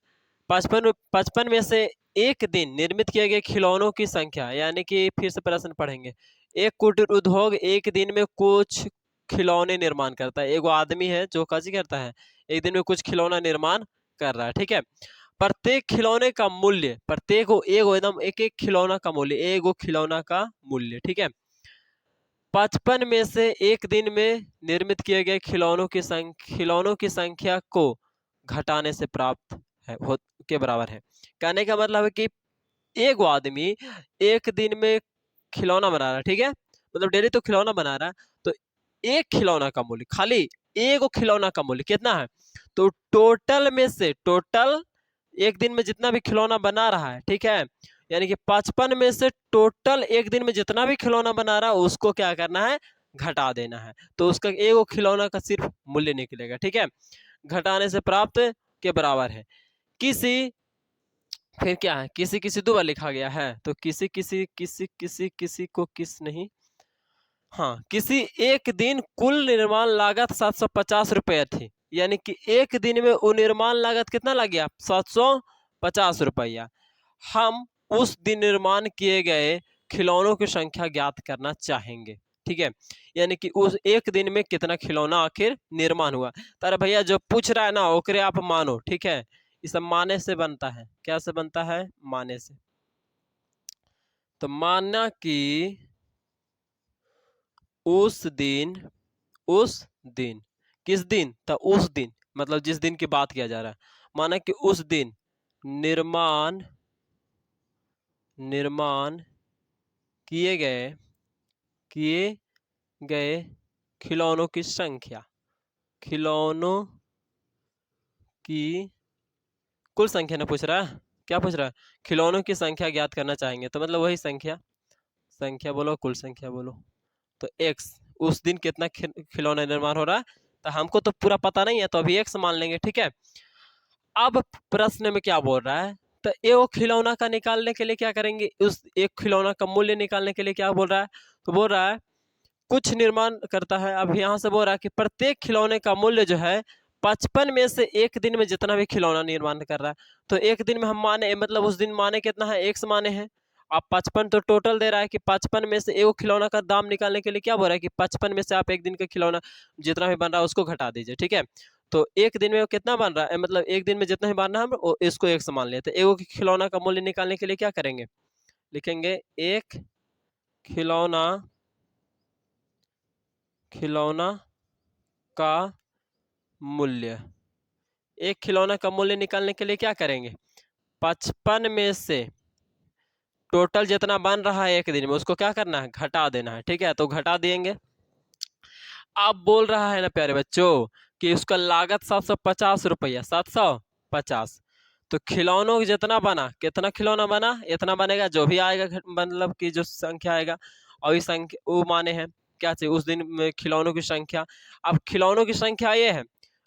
55 में से एक दिन निर्मित किए गए खिलौनों की संख्या, यानी कि फिर से प्रश्न पढ़ेंगे। एक कुटीर उद्योग एक दिन में कुछ खिलौने निर्माण करता है। एक आदमी है जो काजी करता है, एक दिन में कुछ खिलौना निर्माण कर रहा है। ठीक है, प्रत्येक खिलौने का मूल्य, प्रत्येक एकदम एक एक खिलौना का मूल्य, एक खिलौना का मूल्य। ठीक है, 55 में से एक दिन में निर्मित किए गए खिलौनों की संख्या को घटाने से प्राप्त है के बराबर है। कहने का मतलब है कि एक आदमी एक दिन में खिलौना बना रहा है। ठीक है, मतलब डेली तो खिलौना बना रहा है, तो एक खिलौना का मूल्य, खाली एक खिलौना का मूल्य कितना है, तो टोटल एक दिन में जितना भी खिलौना बना रहा है, ठीक है, यानी कि 55 में से टोटल एक दिन में जितना भी खिलौना बना रहा है उसको क्या करना है, घटा देना है। तो उसका एक खिलौना का सिर्फ मूल्य निकलेगा। ठीक है, घटाने से प्राप्त के बराबर है। किसी फिर क्या है, किसी किसी दो बार लिखा गया है, तो किसी किसी किसी किसी किसी को किस नहीं, हाँ, किसी एक दिन कुल निर्माण लागत 750 रुपये थी, यानी कि एक दिन में वो निर्माण लागत कितना लग गया, 750 रुपया। हम उस दिन निर्माण किए गए खिलौनों की संख्या ज्ञात करना चाहेंगे। ठीक है, यानी कि उस एक दिन में कितना खिलौना आखिर निर्माण हुआ। तारा भैया जो पूछ रहा है ना ओकरे आप मानो। ठीक है, ये सब माने से बनता है, क्या से बनता है, माने से। तो माना कि उस दिन किस दिन, तो उस दिन मतलब जिस दिन की बात किया जा रहा है, माना कि उस दिन निर्माण किए गए खिलौनों की संख्या, खिलौनों की कुल संख्या ना पूछ रहा है, क्या पूछ रहा है, खिलौनों की संख्या ज्ञात करना चाहेंगे। तो मतलब वही संख्या बोलो, कुल संख्या बोलो, तो एक्स, उस दिन कितना खिलौना निर्माण हो रहा है, तो हमको तो पूरा पता नहीं है, तो अभी एक्स मान लेंगे। ठीक है, अब प्रश्न में क्या बोल रहा है, तो एक खिलौना का निकालने के लिए क्या करेंगे, उस एक खिलौना का मूल्य निकालने के लिए क्या बोल रहा है, तो बोल रहा है कुछ निर्माण करता है। अब यहाँ से बोल रहा है कि प्रत्येक खिलौने का मूल्य जो है 55 में से एक दिन में जितना भी खिलौना निर्माण कर रहा है, तो एक दिन में हम माने मतलब उस दिन माने कितना है, एक माने हैं। आप 55 तो टोटल दे रहा है कि 55 में से एक खिलौना का दाम निकालने के लिए क्या बोल रहा है कि 55 में से आप एक दिन का खिलौना जितना भी बन रहा है उसको घटा दीजिए। ठीक है, तो एक दिन में कितना बन रहा है, मतलब एक दिन में जितना ही बनना है हम इसको एक मान लेते हैं। एक खिलौना का मूल्य निकालने के लिए क्या करेंगे, लिखेंगे एक खिलौना का मूल्य। एक खिलौना का मूल्य निकालने के लिए क्या करेंगे, 55 में से टोटल जितना बन रहा है एक दिन में उसको क्या करना है, घटा देना है। ठीक है, तो घटा देंगे। अब बोल रहा है ना प्यारे बच्चों कि उसका लागत 750 रुपया, 750, तो खिलौनों की जितना बना, कितना खिलौना बना इतना बनेगा, जो भी आएगा मतलब कि जो संख्या आएगा, और ये संख्या वो माने हैं क्या चाहिए उस दिन में खिलौनों की संख्या। अब खिलौनों की संख्या ये है,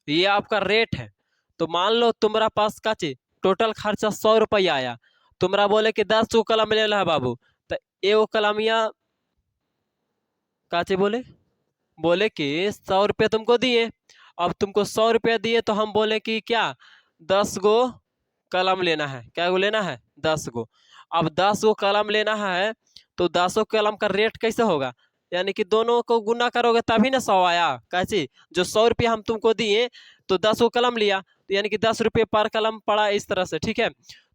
ये आपका रेट है। तो मान लो तुम्हारा पास का चाहिए टोटल खर्चा 100 रुपया आया, तुम्हारा बोले कि 10 गो कलम ले ला बाबू, तो एगो कलमिया काचे बोले कि 100 रुपया तुमको दिए। अब तुमको 100 रुपया दिए तो हम बोले कि क्या 10 गो कलम लेना है, क्या गो लेना है, 10 गो। अब 10 गो कलम लेना है, तो 10 कलम का रेट कैसे होगा, यानी कि दोनों को गुना करोगे तभी ना 100 आया। कैसे, जो 100 रुपया हम तुमको दिए तो 10 गो कलम लिया, तो यानी कि 10 रुपये पर कलम पड़ा, इस तरह से। ठीक है,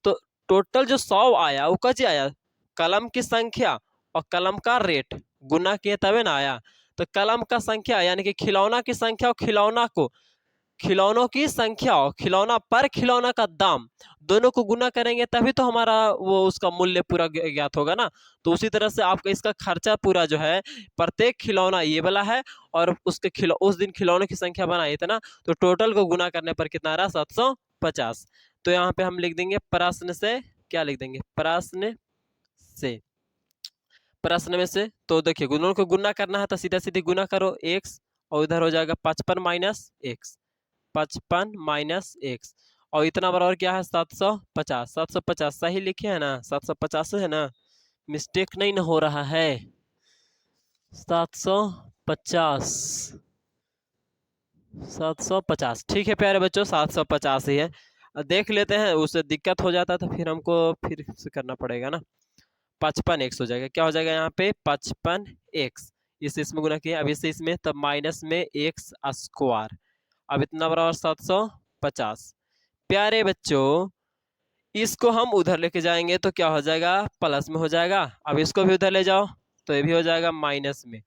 तो टोटल जो 100 आया वो कैसे आया, कलम की संख्या और कलम का रेट गुना किए तबे ना आया। तो कलम का संख्या यानी कि खिलौना की संख्या और खिलौना को खिलौनों की संख्या और खिलौना पर खिलौना का दाम दोनों को गुना करेंगे तभी तो हमारा वो उसका मूल्य पूरा ज्ञात होगा ना। तो उसी तरह से आपका इसका खर्चा पूरा जो है, प्रत्येक खिलौना ये वाला है और उसके उस दिन खिलौनों की संख्या बनाई इतना, तो टोटल को गुना करने पर कितना आ रहा, 750। तो यहाँ पे हम लिख देंगे प्रश्न से, क्या लिख देंगे, प्रश्न से, प्रश्न में से। तो देखिए दोनों को गुना करना है तो सीधा सीधी गुना करो x, और इधर हो जाएगा 55 माइनस एक्स, 55 माइनस एक्स, और इतना बराबर क्या है, 750। 750 सही लिखे है ना, 750 है ना, मिस्टेक नहीं ना हो रहा है, 750, 750 ठीक है प्यारे बच्चों, 750 ही है। देख लेते हैं, उससे दिक्कत हो जाता है तो फिर हमको फिर से करना पड़ेगा ना। 55 एक्स हो जाएगा, क्या हो जाएगा यहाँ पे 55 एक्स, इसमें गुना किया, अब इसमें तब माइनस में एक्स स्क्वायर, अब इतना बराबर 750। प्यारे बच्चों इसको हम उधर लेके जाएंगे तो क्या हो जाएगा, प्लस में हो जाएगा। अब इसको भी उधर ले जाओ तो ये भी हो जाएगा माइनस में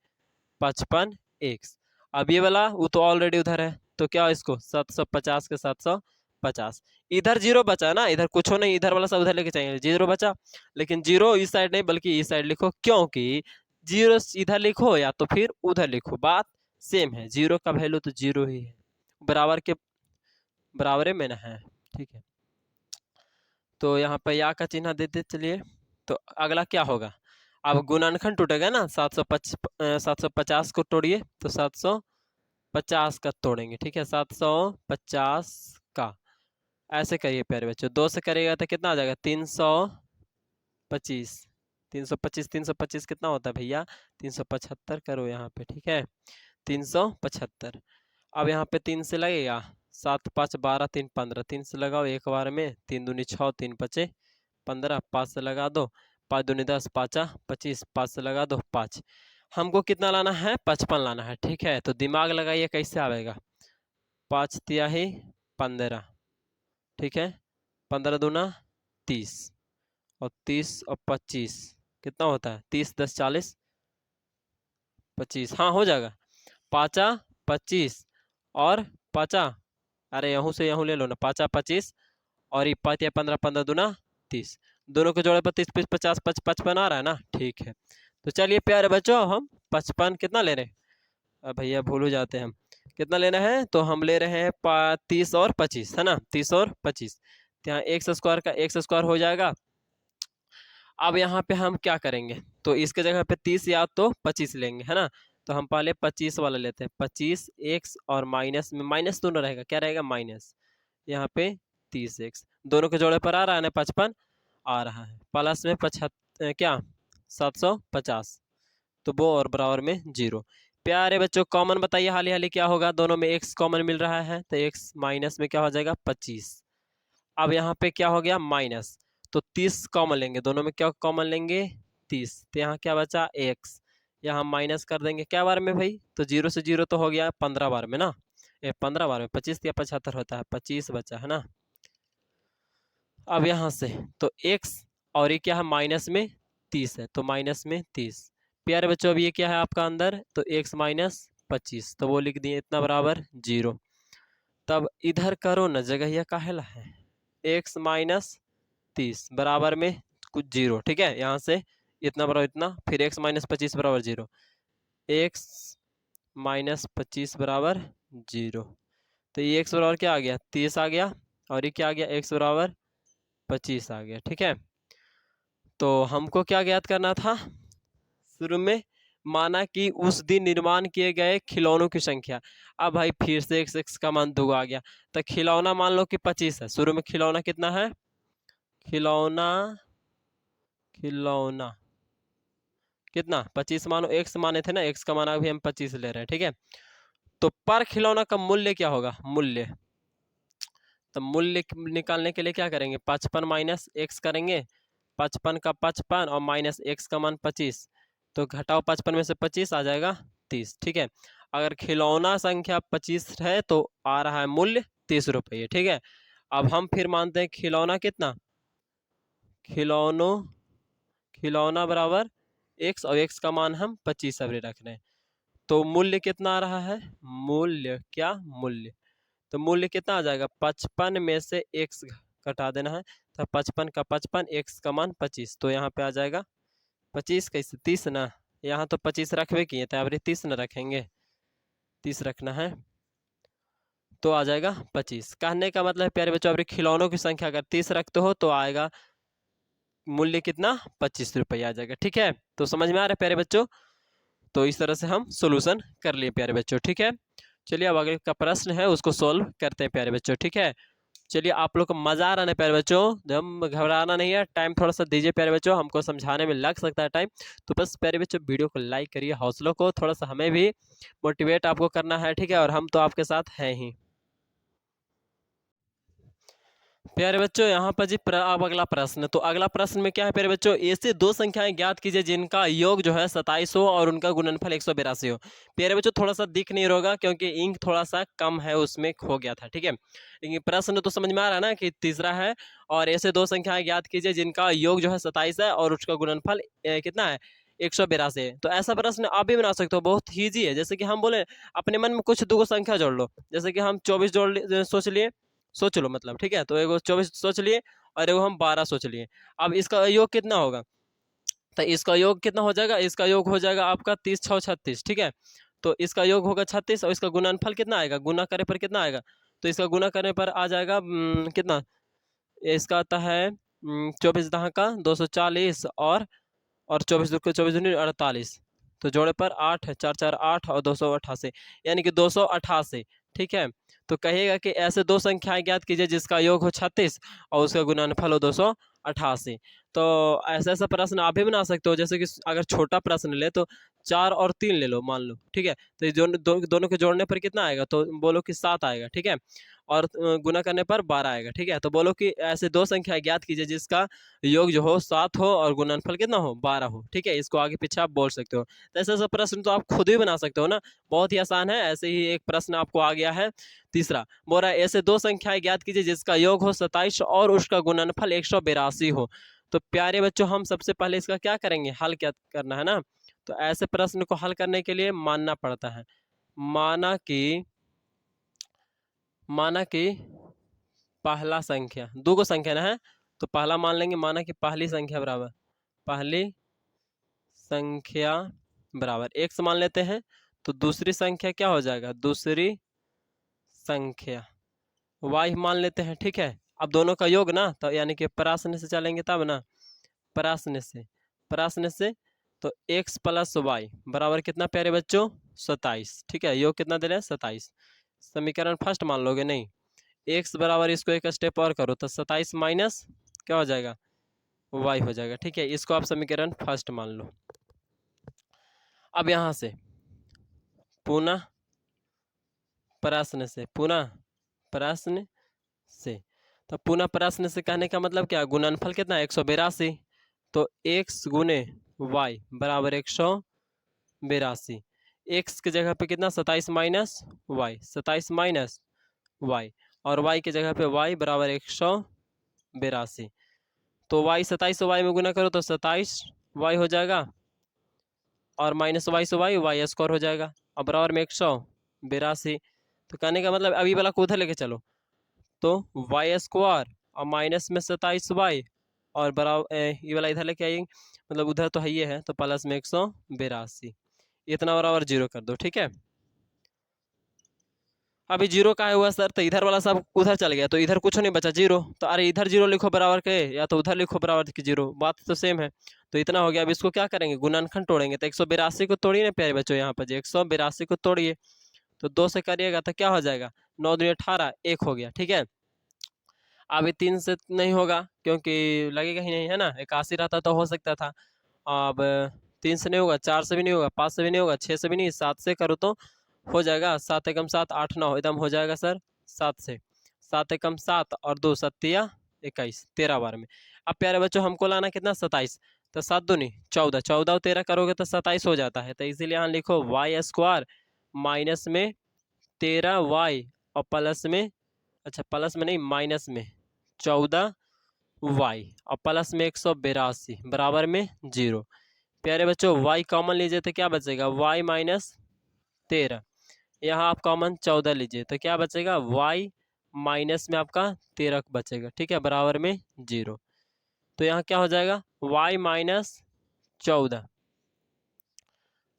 55 एक्स। अब ये वाला वो तो ऑलरेडी उधर है, तो क्या इसको 750 के 750, इधर जीरो बचा ना, इधर कुछ हो नहीं, इधर वाला सब उधर लेके जाएंगे, जीरो बचा। लेकिन जीरो इस साइड नहीं बल्कि इस साइड लिखो, क्योंकि जीरो इधर लिखो या तो फिर उधर लिखो, बात सेम है, जीरो का वैल्यू तो जीरो ही है, बराबर के बराबर में ना है, ठीक है। तो यहाँ पर या का चिन्ह देते चलिए। तो अगला क्या होगा, अब गुणनखंड टूटेगा ना, 750 को तोड़िए तो 750 का तोड़ेंगे, ठीक है, 750 का ऐसे करिए प्यारे बच्चों, 2 से करिएगा तो कितना आ जाएगा, 325, 325, 325 कितना होता है भैया, 375 करो यहाँ पे, ठीक है, 375। अब यहाँ पे 3 से लगेगा, 7 5 12 3 15, 3 से लगाओ एक बार में, 3 दूनी 6 3 5 15, 5 से लगा दो, 5 दूनी 10 5 25, 5 से लगा दो 5। हमको कितना लाना है, 55 लाना है, ठीक है। तो दिमाग लगाइए कैसे आएगा, 5 तिहाई 15, ठीक है, 15 दूना 30, और 30 और 25 कितना होता है, 30 10 40 25, हाँ हो जाएगा, 5 25 और 5, अरे यहाँ से यहाँ ले लो ना, 5 25 और ये 5 या 15 15 दूना 30, दोनों के जोड़े पर 30 50 50 55 आ रहा है ना, ठीक है। तो चलिए प्यारे बच्चों हम 55 कितना ले रहे हैं, अब भैया भूल हो जाते हैं हम, कितना लेना है, तो हम ले रहे हैं 30 और 25 है ना, 30 और 25, तो यहाँ एक्स स्क्वायर का एक्स स्क्वायर हो जाएगा। अब यहाँ पे हम क्या करेंगे, तो इसके जगह पे 30 या तो 25 लेंगे है ना, तो हम पहले 25 वाला लेते हैं, 25 एक्स और माइनस में माइनस दोनों रहेगा, क्या रहेगा माइनस, यहाँ पे 30 एक्स, दोनों के जोड़े पर आ रहा है ना 55 आ रहा है, प्लस में 75 क्या 750, तो वो और बराबर में 0। प्यारे बच्चों कॉमन बताइए हाली हाली क्या होगा, दोनों में x कॉमन मिल रहा है तो x माइनस में क्या हो जाएगा 25। अब यहाँ पे क्या हो गया माइनस, तो 30 कॉमन लेंगे, दोनों में क्या कॉमन लेंगे 30, तो यहाँ क्या बचा x, यहाँ माइनस कर देंगे क्या बार में भाई, तो 0 से 0 तो हो गया 15 बार में ना, 15 बार में 25 या 75 होता है, 25 बचा है ना। अब यहाँ से तो x और ये क्या है माइनस में 30 है, तो माइनस में 30। प्यारे बच्चों अब ये क्या है आपका अंदर, तो x माइनस 25, तो वो लिख दिए इतना बराबर 0। तब इधर करो न जगह यह काहेला है, x माइनस 30 बराबर में कुछ 0, ठीक है, यहाँ से इतना बराबर इतना, फिर x माइनस 25 बराबर 0, x माइनस 25 बराबर 0, तो ये x बराबर क्या आ गया 30 आ गया, और ये क्या आ गया x बराबर 25 आ गया, ठीक है। तो हमको क्या ज्ञात करना था शुरू में, माना कि उस दिन निर्माण किए गए खिलौनों की संख्या। अब भाई फिर से x का मान 2 आ गया, तो खिलौना मान लो कि 25 है, शुरू में खिलौना कितना है, खिलौना खिलौना कितना 25 मानो, x माने थे ना, x का मान अभी हम 25 ले रहे हैं, ठीक है। तो पर खिलौना का मूल्य क्या होगा, मूल्य, तो मूल्य निकालने के लिए क्या करेंगे, 55 माइनस एक्स करेंगे, 55 का 55 और माइनस एक्स का मान 25, तो घटाओ 55 में से 25 आ जाएगा 30, ठीक है। अगर खिलौना संख्या 25 है तो आ रहा है मूल्य 30 रुपये, ठीक है। अब हम फिर मानते हैं खिलौना कितना, खिलौनों खिलौना बराबर एक्स, और एक्स का मान हम 25 अभी रख रहे हैं, तो मूल्य कितना आ रहा है, मूल्य क्या मूल्य, तो मूल्य कितना आ जाएगा, 55 में से x घटा देना है, तो 55 का 55, x का मान 25, तो यहाँ पे आ जाएगा 25 कैसे 30 ना, यहाँ तो 25 रखबे किए तो अब 30 न रखेंगे, 30 रखना है, तो आ जाएगा 25। कहने का मतलब है प्यारे बच्चों, अब खिलौनों की संख्या अगर 30 रखते हो तो आएगा मूल्य कितना, 25 रुपये आ जाएगा। ठीक है, तो समझ में आ रहा है प्यारे बच्चों। तो इस तरह से हम सोल्यूशन कर लिए प्यारे बच्चों। ठीक है, चलिए अब अगले का प्रश्न है उसको सोल्व करते हैं प्यारे बच्चों। ठीक है, चलिए आप लोग को मजा आ रहा है प्यारे बच्चों, हम घबराना नहीं है, टाइम थोड़ा सा दीजिए प्यारे बच्चों, हमको समझाने में लग सकता है टाइम, तो बस प्यारे बच्चों वीडियो को लाइक करिए, हौसलों को थोड़ा सा हमें भी मोटिवेट आपको करना है। ठीक है, और हम तो आपके साथ हैं ही। प्यारे बच्चों यहाँ पर जी अब अगला प्रश्न, तो अगला प्रश्न में क्या है प्यारे बच्चों, ऐसे दो संख्याएं ज्ञात कीजिए जिनका योग जो है 27 हो और उनका गुणनफल 182 हो। प्यारे बच्चों थोड़ा सा दिख नहीं रहा क्योंकि इंक थोड़ा सा कम है, उसमें खो गया था। ठीक है, लेकिन प्रश्न तो समझ में आ रहा है ना कि तीसरा है, और ऐसे दो संख्याएं ज्ञात कीजिए जिनका योग जो है 27 है और उसका गुणनफल कितना है, 182 है। तो ऐसा प्रश्न आप भी बना सकते हो, बहुत ईजी है। जैसे कि हम बोले अपने मन में कुछ दो संख्या जोड़ लो, जैसे कि हम 24 सोच लो मतलब। ठीक है, तो एगो 24 सोच लिए और एगो हम 12 सोच लिए। अब इसका योग कितना होगा, तो इसका योग कितना हो जाएगा, इसका योग हो जाएगा आपका 30 6 36। ठीक है, तो इसका योग होगा 36 और इसका गुणनफल कितना आएगा, गुना करे पर कितना आएगा, तो इसका गुना करने पर आ जाएगा कितना, इसका आता है 24 दहा का 240 और 24 दो के 24 दूनी 48, तो जोड़े पर 8 4 4 8 और 288, यानी कि 288। ठीक है, तो कहिएगा कि ऐसे दो संख्याएं ज्ञात कीजिए जिसका योग हो 36 और उसका गुणनफल हो 288। तो ऐसा ऐसा प्रश्न आप भी बना सकते हो, जैसे कि अगर छोटा प्रश्न ले तो 4 और 3 ले लो मान लो। ठीक है, तो ये दोनों के जोड़ने पर कितना आएगा, तो बोलो कि 7 आएगा। ठीक है, और गुना करने पर 12 आएगा। ठीक है, तो बोलो कि ऐसे दो संख्या ज्ञात कीजिए जिसका योग जो हो 7 हो और गुणनफल कितना हो 12 हो। ठीक है, इसको आगे पीछे आप बोल सकते हो। तो ऐसा ऐसा प्रश्न तो आप खुद ही बना सकते हो ना, बहुत ही आसान है। ऐसे ही एक प्रश्न आपको आ गया है तीसरा, बोल रहा है ऐसे दो संख्याएं ज्ञात कीजिए जिसका योग हो 27 और उसका गुणनफल 182 हो। तो प्यारे बच्चों हम सबसे पहले इसका क्या करेंगे, हल क्या करना है ना। तो ऐसे प्रश्न को हल करने के लिए मानना पड़ता है, माना कि पहला संख्या, दो को संख्या ना है, तो पहला मान लेंगे, माना कि पहली संख्या बराबर x मान लेते हैं, तो दूसरी संख्या क्या हो जाएगा, दूसरी संख्या y मान लेते हैं। ठीक है, अब दोनों का योग ना, तो यानी कि परासने से चलेंगे तब ना, परासने से तो x प्लस वाई बराबर कितना प्यारे बच्चों, 27। ठीक है, योग कितना दे रहे हैं, 27। समीकरण फर्स्ट मान लोगे, नहीं x बराबर, इसको एक स्टेप और करो तो 27 माइनस क्या हो जाएगा, y हो जाएगा। ठीक है, इसको आप समीकरण फर्स्ट मान लो। अब यहाँ से पुनः प्रश्न से, तो पुनः प्रश्न से कहने का मतलब क्या, गुणनफल कितना है 182, तो x गुने y बराबर 182, x की जगह पे कितना 27 माइनस वाई, 27 माइनस वाई, और y की जगह पे y बराबर 182, तो y 27 y में गुना करो तो 27 y हो जाएगा, और माइनस वाई से वाई स्क्वायर हो जाएगा, और बराबर में 182। तो कहने का मतलब अभी वाला को उधर लेके चलो, तो वाई स्क्वायर और माइनस में 27 वाई, और बराबर ये वाला इधर लेके आइए, मतलब उधर तो है ये है, तो प्लस में 182, इतना बराबर 0 कर दो। ठीक है, अभी 0 का है हुआ सर, तो इधर वाला सब उधर चल गया, तो इधर कुछ नहीं बचा 0, तो अरे इधर 0 लिखो बराबर के, या तो उधर लिखो बराबर के 0, बात तो सेम है। तो इतना हो गया, अब इसको क्या करेंगे, गुणनखंड तोड़ेंगे, तो 182 को तोड़िए ना प्यारे बच्चों, यहाँ पर 182 को तोड़िए, तो 2 से करिएगा तो क्या हो जाएगा, 9 दूनी 18, 1 हो गया। ठीक है, अभी 3 से नहीं होगा क्योंकि लगेगा ही नहीं है ना, 81 रहता तो हो सकता था। अब 3 से नहीं होगा, 4 से भी नहीं होगा, 5 से भी नहीं होगा, 6 से भी नहीं, 7 से करो तो हो जाएगा, 7 एकम 7 8 9 एकदम हो जाएगा सर 7 से, 7 एकम 7 और 2 7 21, 13 बार में। अब प्यारे बच्चों हमको लाना कितना 27, तो 7 दूनी 14, 14 और 13 करोगे तो 27 हो जाता है, तो इसीलिए यहाँ लिखो वाई स्क्वायर माइनस में 13 वाई और प्लस में, अच्छा प्लस में नहीं माइनस में 14 वाई और प्लस में 182 बराबर में 0। प्यारे बच्चों y कॉमन लीजिए तो क्या बचेगा, y माइनस 13, यहाँ आप कॉमन 14 लीजिए तो क्या बचेगा, y माइनस में आपका 13 बचेगा, ठीक है, बराबर में 0। तो यहाँ क्या हो जाएगा, y माइनस 14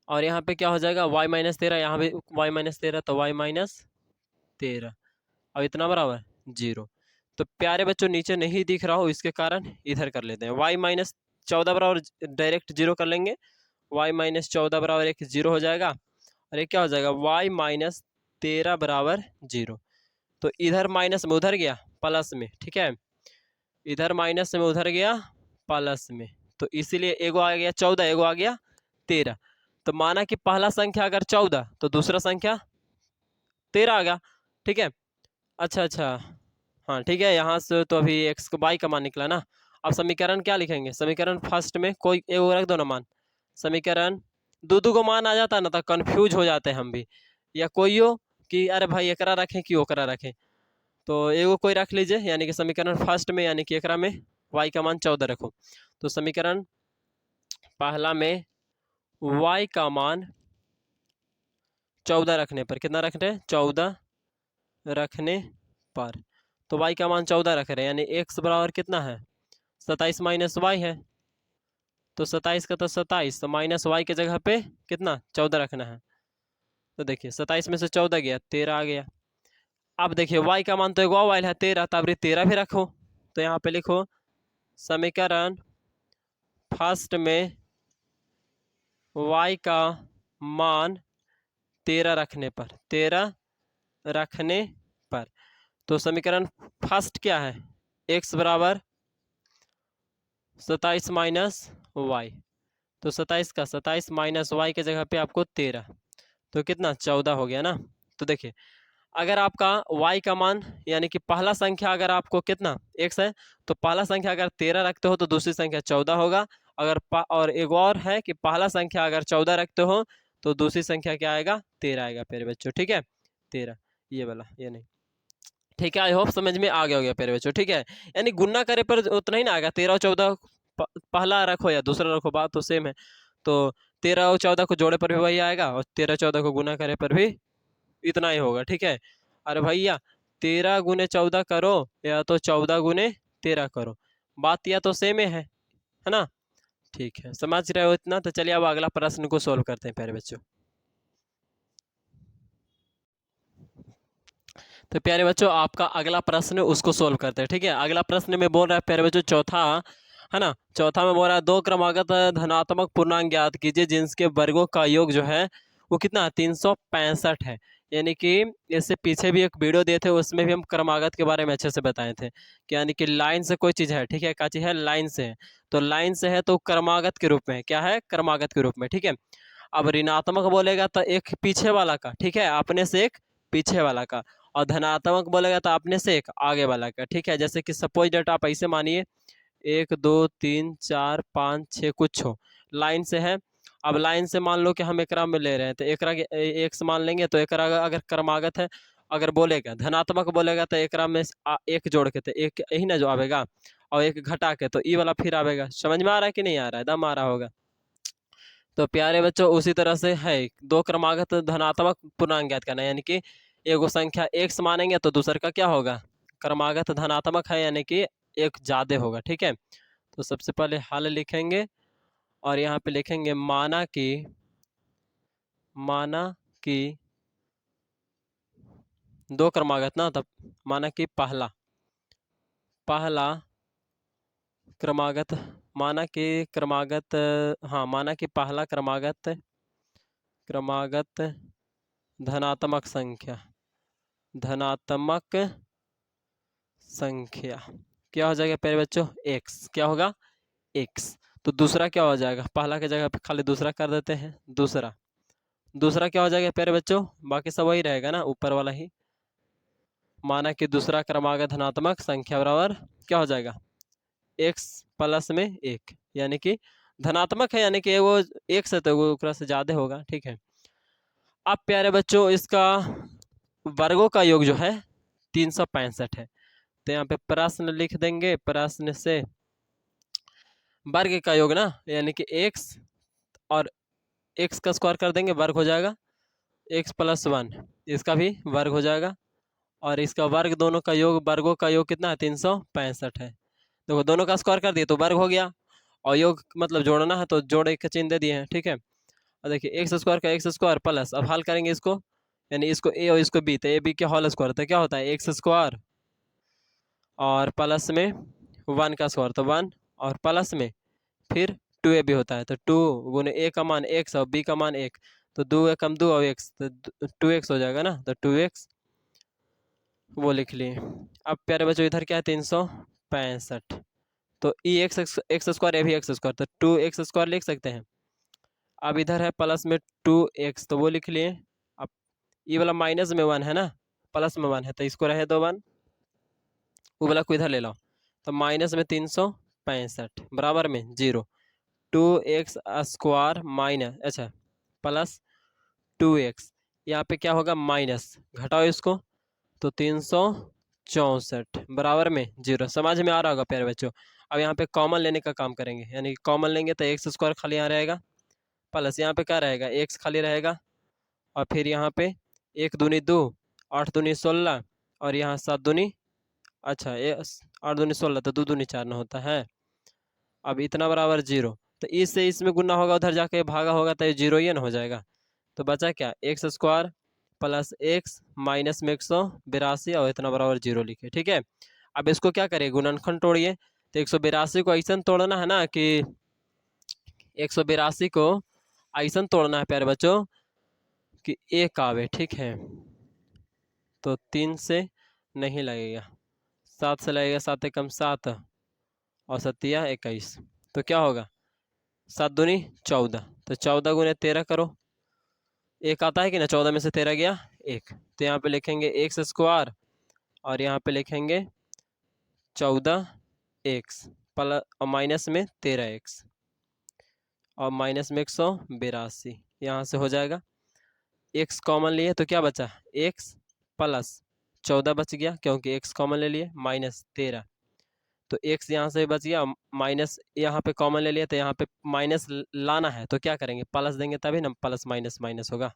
और यहाँ पे क्या हो जाएगा y माइनस 13, यहाँ भी y माइनस 13 तो y माइनस 13 और इतना बराबर 0। तो प्यारे बच्चों नीचे नहीं दिख रहा हो इसके कारण इधर कर लेते हैं, y माइनस 14 बराबर डायरेक्ट 0 कर लेंगे, y माइनस 14 बराबर एक 0 हो जाएगा और ये क्या हो जाएगा y माइनस 13 बराबर 0। तो इधर माइनस में उधर गया प्लस में, ठीक है, इधर माइनस में उधर गया प्लस में, तो इसीलिए एगो आ गया 14, एगो आ गया 13। तो माना कि पहला संख्या अगर 14 तो दूसरा संख्या 13 आ गया, ठीक है। अच्छा अच्छा, हाँ ठीक है, यहाँ से तो अभी x को y का मान निकला ना। अब समीकरण क्या लिखेंगे, समीकरण फर्स्ट में कोई एगो रख दो ना मान, समीकरण दो दो को मान आ जाता है ना तो कंफ्यूज हो जाते हैं हम भी, या कोई हो कि अरे भाई एकरा रखें कि ओकरा रखें, तो एगो कोई रख लीजिए, यानी कि समीकरण फर्स्ट में यानी कि एकरा में y का मान 14 रखो। तो समीकरण पहला में y का मान 14 रखने पर कितना रख रहे हैं, 14 रखने पर, तो y का मान 14 रख रहे हैं, यानी x बराबर कितना है 27 माइनस वाई है, तो 27 का तो 27, तो माइनस वाई के जगह पे कितना 14 रखना है। तो देखिए 27 में से 14 गया 13 आ गया। अब देखिए y का मान तो एक वाई है 13, तो अब 13 भी रखो, तो यहाँ पे लिखो समीकरण फर्स्ट में y का मान 13 रखने पर, 13 रखने पर, तो समीकरण फर्स्ट क्या है, x बराबर 27 माइनस वाई, तो 27 का 27 माइनस वाई के जगह पे आपको 13, तो कितना 14 हो गया ना। तो देखिए अगर आपका y का मान यानी कि पहला संख्या अगर आपको कितना x है, तो पहला संख्या अगर 13 रखते हो तो दूसरी संख्या 14 होगा, अगर और एक और है कि पहला संख्या अगर 14 रखते हो तो दूसरी संख्या क्या आएगा 13 आएगा प्यारे बच्चों, ठीक है, 13 ये वाला, ये नहीं, ठीक है। आई होप समझ में आ गया हो गया प्यारे बच्चों, ठीक है, यानी गुना करे पर उतना ही ना आएगा, 13 और 14 पहला रखो या दूसरा रखो बात तो सेम है, तो 13 और 14 को जोड़े पर भी वही आएगा और 13 14 को गुना करे पर भी इतना ही होगा, ठीक है। अरे भैया 13 गुने 14 करो या तो 14 गुने 13 करो, बात या तो सेम है ना, ठीक है, समझ रहे हो इतना। तो चलिए अब अगला प्रश्न को सोल्व करते हैं प्यारे बच्चों। तो प्यारे बच्चों आपका अगला प्रश्न उसको सोल्व करते हैं, ठीक है। अगला प्रश्न में बोल रहा है प्यारे बच्चों चौथा, है ना, चौथा में बोल रहा है दो क्रमागत धनात्मक पूर्णांक ज्ञात कीजिए जिनके वर्गों का योग जो है वो कितना 365 है। यानी कि इससे पीछे भी एक वीडियो दिए थे उसमें भी हम क्रमागत के बारे में अच्छे से बताए थे कि यानी कि लाइन से कोई चीज़ है, ठीक है, क्या चीज़ है, लाइन से है, तो लाइन से है तो क्रमागत के रूप में, क्या है, क्रमागत के रूप में, ठीक है। अब ऋणात्मक बोलेगा तो एक पीछे वाला का, ठीक है, अपने से एक पीछे वाला का, और धनात्मक बोलेगा तो अपने से एक आगे वाला का, ठीक है। जैसे कि सपोज डेट आप ऐसे मानिए 1 2 3 4 5 6 कुछ हो लाइन से है, अब लाइन से मान लो कि हम एकरा में ले रहे हैं तो एकरा एक से मान लेंगे, तो एकरा अगर क्रमागत है, अगर बोलेगा धनात्मक बोलेगा तो एकरा में एक जोड़ के तो एक यही ना जो आवेगा, और एक घटा के तो ई वाला फिर आवेगा। समझ में आ रहा है कि नहीं आ रहा है, दम आ रहा होगा। तो प्यारे बच्चों उसी तरह से है दो क्रमागत धनात्मक पूर्णांक ज्ञात करना, यानी कि एगो संख्या x मानेंगे तो दूसर का क्या होगा क्रमागत धनात्मक है, यानी कि एक ज्यादा होगा, ठीक है। तो सबसे पहले हल लिखेंगे और यहाँ पे लिखेंगे माना कि दो क्रमागत ना, तब माना कि पहला क्रमागत, माना कि क्रमागत, हाँ माना कि पहला क्रमागत धनात्मक संख्या क्या हो जाएगा प्यारे बच्चों x, क्या होगा x। तो दूसरा क्या हो जाएगा, पहला की जगह पे खाली दूसरा कर देते हैं, दूसरा क्या हो जाएगा प्यारे बच्चों, बाकी सब वही रहेगा ना ऊपर वाला ही। माना कि दूसरा क्रमागत धनात्मक संख्या बराबर क्या हो जाएगा x प्लस में 1, यानी कि धनात्मक है यानी कि वो x है तो वो ऊपर से ज्यादा होगा, ठीक है। अब प्यारे बच्चों इसका वर्गों का योग जो है 365 है, तो यहाँ पे प्रश्न लिख देंगे, प्रश्न से वर्ग का योग ना, यानी कि x और x का स्क्वायर कर देंगे वर्ग हो जाएगा, एक्स प्लस 1 इसका भी वर्ग हो जाएगा, और इसका वर्ग दोनों का योग, वर्गों का योग कितना है 365 है। देखो दोनों का स्क्वायर कर दिए तो वर्ग हो गया, और योग मतलब जोड़ना है तो जोड़ का चिन्ह दे दिए हैं, ठीक है। और देखिए एक्स स्क्वायर का एक्स स्क्वायर प्लस, अब हल करेंगे इसको, यानी इसको ए और इसको बी, तो ए बी के होल स्क्वायर तो क्या होता है एक्स स्क्वायर, और प्लस में 1 का स्क्वायर तो 1, और प्लस में फिर 2a भी होता है, तो 2 गुने a का मान x और b का मान 1, तो 2 एकम 2 और x, तो 2x हो जाएगा ना, तो 2x वो लिख लिए। अब प्यारे बच्चों इधर क्या है 365, तो ई एक्स एक्स स्क्वायर, ए भी एक्स स्क्वायर, तो 2x स्क्वायर लिख सकते हैं। अब इधर है प्लस में 2x, तो वो लिख लिए। अब ये वाला माइनस में 1 है ना, प्लस में 1 है, तो इसको रहे दो 1, वो वाला को इधर ले लो, तो माइनस में 365 बराबर में 0, 2x स्क्वायर माइनस, अच्छा प्लस 2x, यहाँ पे क्या होगा माइनस, घटाओ इसको, तो 364 बराबर में 0। समझ में आ रहा होगा प्यारे बच्चों। अब यहाँ पे कॉमन लेने का काम करेंगे, यानी कॉमन लेंगे तो एक्स स्क्वायर खाली यहाँ रहेगा, प्लस यहाँ पे क्या रहेगा एक्स खाली रहेगा, और फिर यहाँ पे 1 दूनी 2, 8 दूनी 16, और यहाँ 7 दूनी, अच्छा ये 8 दूनी 16, तो 2 दूनी 4 ना होता है। अब इतना बराबर 0, तो इससे इसमें गुना होगा, उधर जाके भागा होगा, तो ये 0 ही ना हो जाएगा। तो बचा क्या x square plus x minus में 182, और इतना बराबर 0 लिखे, ठीक है। अब इसको क्या करिए गुणनखंड तोड़िए, तो 182 को ऐसा तोड़ना है ना कि 182 को ऐसा तोड़ना है प्यारे बच्चों कि एक आवे, ठीक है। तो 3 से नहीं लगेगा, 7 से लगेगा, 7 एकम 7 और 7 21, तो क्या होगा 7 दूनी 14, तो 14 गुने 13 करो, एक आता है कि ना, 14 में से 13 गया 1, तो यहाँ पे लिखेंगे एक्स स्क्वायर, और यहाँ पे लिखेंगे 14 एक्स प्लस और माइनस में 13 एक्स, और माइनस में 182, यहाँ से हो जाएगा। एक्स कॉमन लिए तो क्या बचा एक्स प्लस 14 बच गया, क्योंकि एक्स कॉमन ले लिए, माइनस 13, तो एक्स यहाँ से बच गया, माइनस यहाँ पे कॉमन ले लिया, तो यहाँ पे माइनस लाना है, तो क्या करेंगे प्लस देंगे, तभी ना प्लस माइनस माइनस होगा।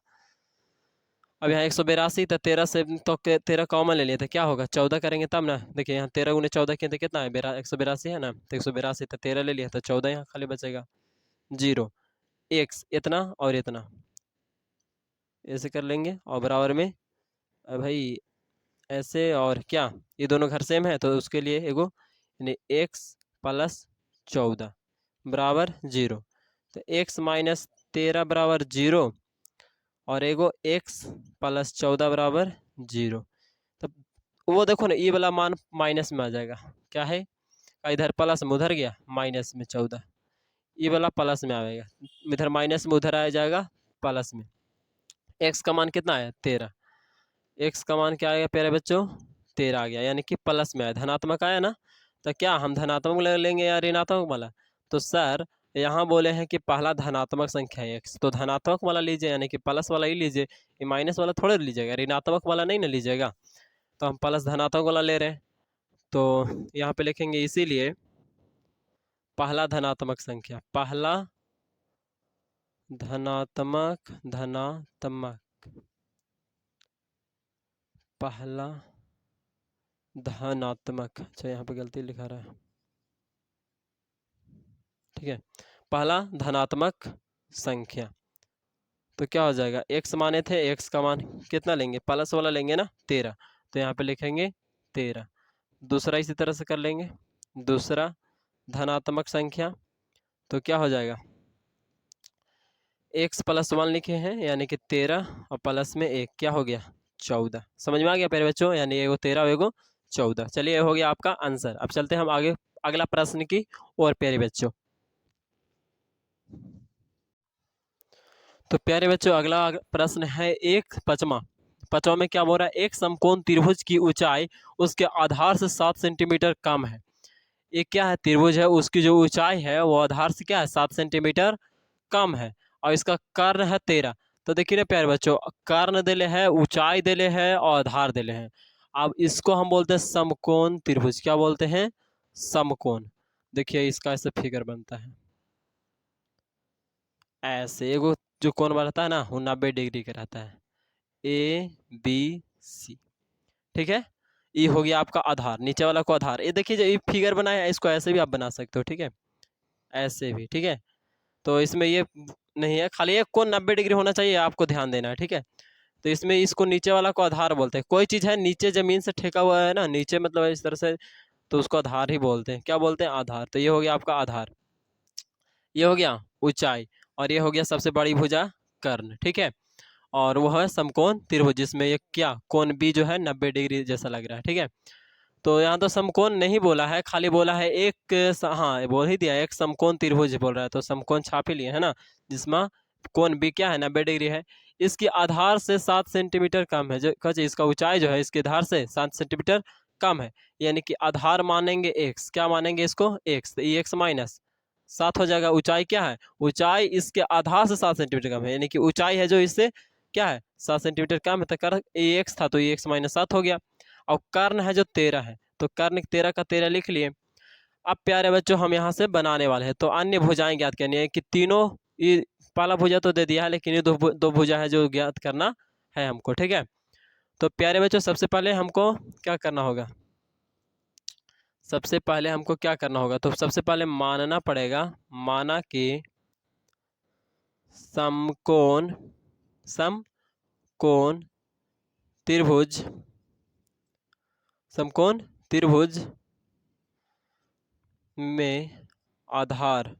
अब यहाँ 182, तो 13 से तो 13 कॉमन ले लिए, तो क्या होगा 14 करेंगे तब ना, देखिए यहाँ 13 गुने 14 किए तो कितना है 182 है ना, तो 182, तो 13 ले लिया, तो 14 यहाँ खाली बचेगा 0, एक्स इतना और इतना ऐसे कर लेंगे, और बराबर में भाई ऐसे, और क्या ये दोनों घर सेम है, तो उसके लिए एगो यानी एक्स प्लस 14 बराबर 0, तो एक्स माइनस 13 बराबर 0, और एगो एक्स प्लस 14 बराबर 0। तब वो देखो ना ये वाला मान माइनस में आ जाएगा, क्या है इधर प्लस में उधर गया माइनस में 14, ये वाला प्लस में आएगा, इधर माइनस में उधर आ जाएगा प्लस में। एक्स का मान कितना है 13, एक्स का मान क्या आएगा प्यारे बच्चों 13 आ गया, यानी कि प्लस में आया, धनात्मक आया ना, तो क्या हम धनात्मक ले लेंगे या ऋणात्मक वाला, तो सर यहाँ बोले हैं कि पहला धनात्मक संख्या है एक्स, तो धनात्मक वाला लीजिए, यानी कि प्लस वाला ही लीजिए, ये माइनस वाला थोड़े लीजिएगा, ऋणात्मक वाला नहीं ना लीजिएगा, तो हम प्लस धनात्मक वाला ले रहे हैं, तो यहाँ पे लिखेंगे इसीलिए पहला धनात्मक संख्या, पहला धनात्मक पहला धनात्मक, अच्छा यहाँ पे गलती लिखा रहा है, ठीक है, पहला धनात्मक संख्या, तो क्या हो जाएगा एक्स माने थे, एक्स का मान कितना लेंगे प्लस वाला लेंगे ना 13, तो यहाँ पे लिखेंगे 13। दूसरा इसी तरह से कर लेंगे, दूसरा धनात्मक संख्या, तो क्या हो जाएगा एक्स प्लस 1 लिखे हैं, यानी कि 13 और प्लस में 1 क्या हो गया 14। समझ में आ गया प्यारे बच्चों, यानी एगो 13 एगो 14। चलिए ये हो गया आपका आंसर। अब चलते हैं हम आगे अगला प्रश्न की और प्यारे बच्चों। तो प्यारे बच्चों अगला प्रश्न है एक पचवा में क्या बोल रहा है, एक समकोण त्रिभुज की ऊंचाई उसके आधार से 7 सेंटीमीटर कम है। ये क्या है त्रिभुज है, उसकी जो ऊंचाई है वो आधार से क्या है 7 सेंटीमीटर कम है, और इसका कर्ण है 13। तो देखिए ना प्यारे बच्चों, कर्ण देले है, ऊंचाई देले है और आधार देले हैं। अब इसको हम बोलते हैं समकोण त्रिभुज। क्या बोलते हैं समकोण। देखिए इसका ऐसे फिगर बनता है ऐसे, एगो जो कोण रहता है ना वो 90 डिग्री का रहता है, ABC, ठीक है। ई हो गया आपका आधार, नीचे वाला को आधार। ये देखिए जो ये फिगर बनाया है इसको ऐसे भी आप बना सकते हो, ठीक है, ऐसे भी, ठीक है। तो इसमें ये नहीं है, खाली एक कोण 90 डिग्री होना चाहिए, आपको ध्यान देना है, ठीक है। तो इसमें इसको नीचे वाला को आधार बोलते हैं। कोई चीज़ है नीचे जमीन से ठेका हुआ है ना, नीचे मतलब इस तरह से, तो उसको आधार ही बोलते हैं। क्या बोलते हैं? आधार। तो ये हो गया आपका आधार, ये हो गया ऊंचाई, और ये हो गया सबसे बड़ी भुजा कर्ण, ठीक है। और वो है समकोण त्रिभुज, जिसमें ये क्या कोण बी जो है 90 डिग्री जैसा लग रहा है, ठीक है। तो यहाँ तो समकोण नहीं बोला है, खाली बोला है एक हाँ बोल ही दिया, एक समकोण त्रिभुज बोल रहा है, तो समकोण छाप ही लिए है ना, जिसमें कोण बी क्या है 90 डिग्री है। इसकी आधार से 7 सेंटीमीटर कम है, जो कहे इसका ऊंचाई जो है इसके आधार से 7 सेंटीमीटर कम है, यानी कि आधार मानेंगे एक्स, क्या मानेंगे इसको? एक्स। तो एक्स माइनस 7 हो जाएगा। ऊंचाई क्या है? ऊंचाई इसके आधार से 7 सेंटीमीटर कम है, यानी कि ऊंचाई है जो इससे क्या है 7 सेंटीमीटर कम है। तो कर एक्स था तो एक्स माइनस 7 हो गया। और कर्ण है जो 13 है, तो कर्ण 13 का 13 लिख लिए। अब प्यारे बच्चों हम यहाँ से बनाने वाले हैं, तो अन्य भुजाएं ज्ञात करनी है कि तीनों, ये पहला भुजा तो दे दिया है, लेकिन ये दो भुजा है जो ज्ञात करना है हमको, ठीक है। तो प्यारे बच्चों सबसे पहले हमको क्या करना होगा? सबसे पहले हमको क्या करना होगा? तो सबसे पहले मानना पड़ेगा, माना कि समकोण समकोण त्रिभुज, समकोण त्रिभुज में आधार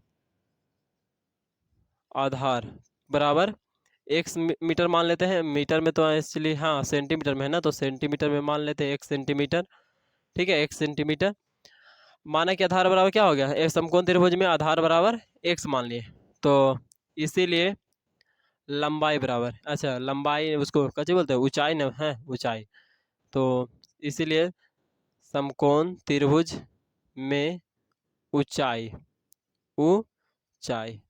बराबर एक्स मीटर मान लेते हैं। मीटर में तो एक्चुअली हाँ सेंटीमीटर में है ना, तो सेंटीमीटर में मान लेते हैं 1 सेंटीमीटर, ठीक है, 1 सेंटीमीटर। माना कि आधार बराबर क्या हो गया? एक समकोण त्रिभुज में आधार बराबर एक्स मान लिए, तो इसीलिए लंबाई बराबर, अच्छा लंबाई उसको कैसे बोलते हैं? ऊंचाई न है, ऊंचाई। तो इसीलिए समकोण त्रिभुज में ऊंचाई, ऊंचाई,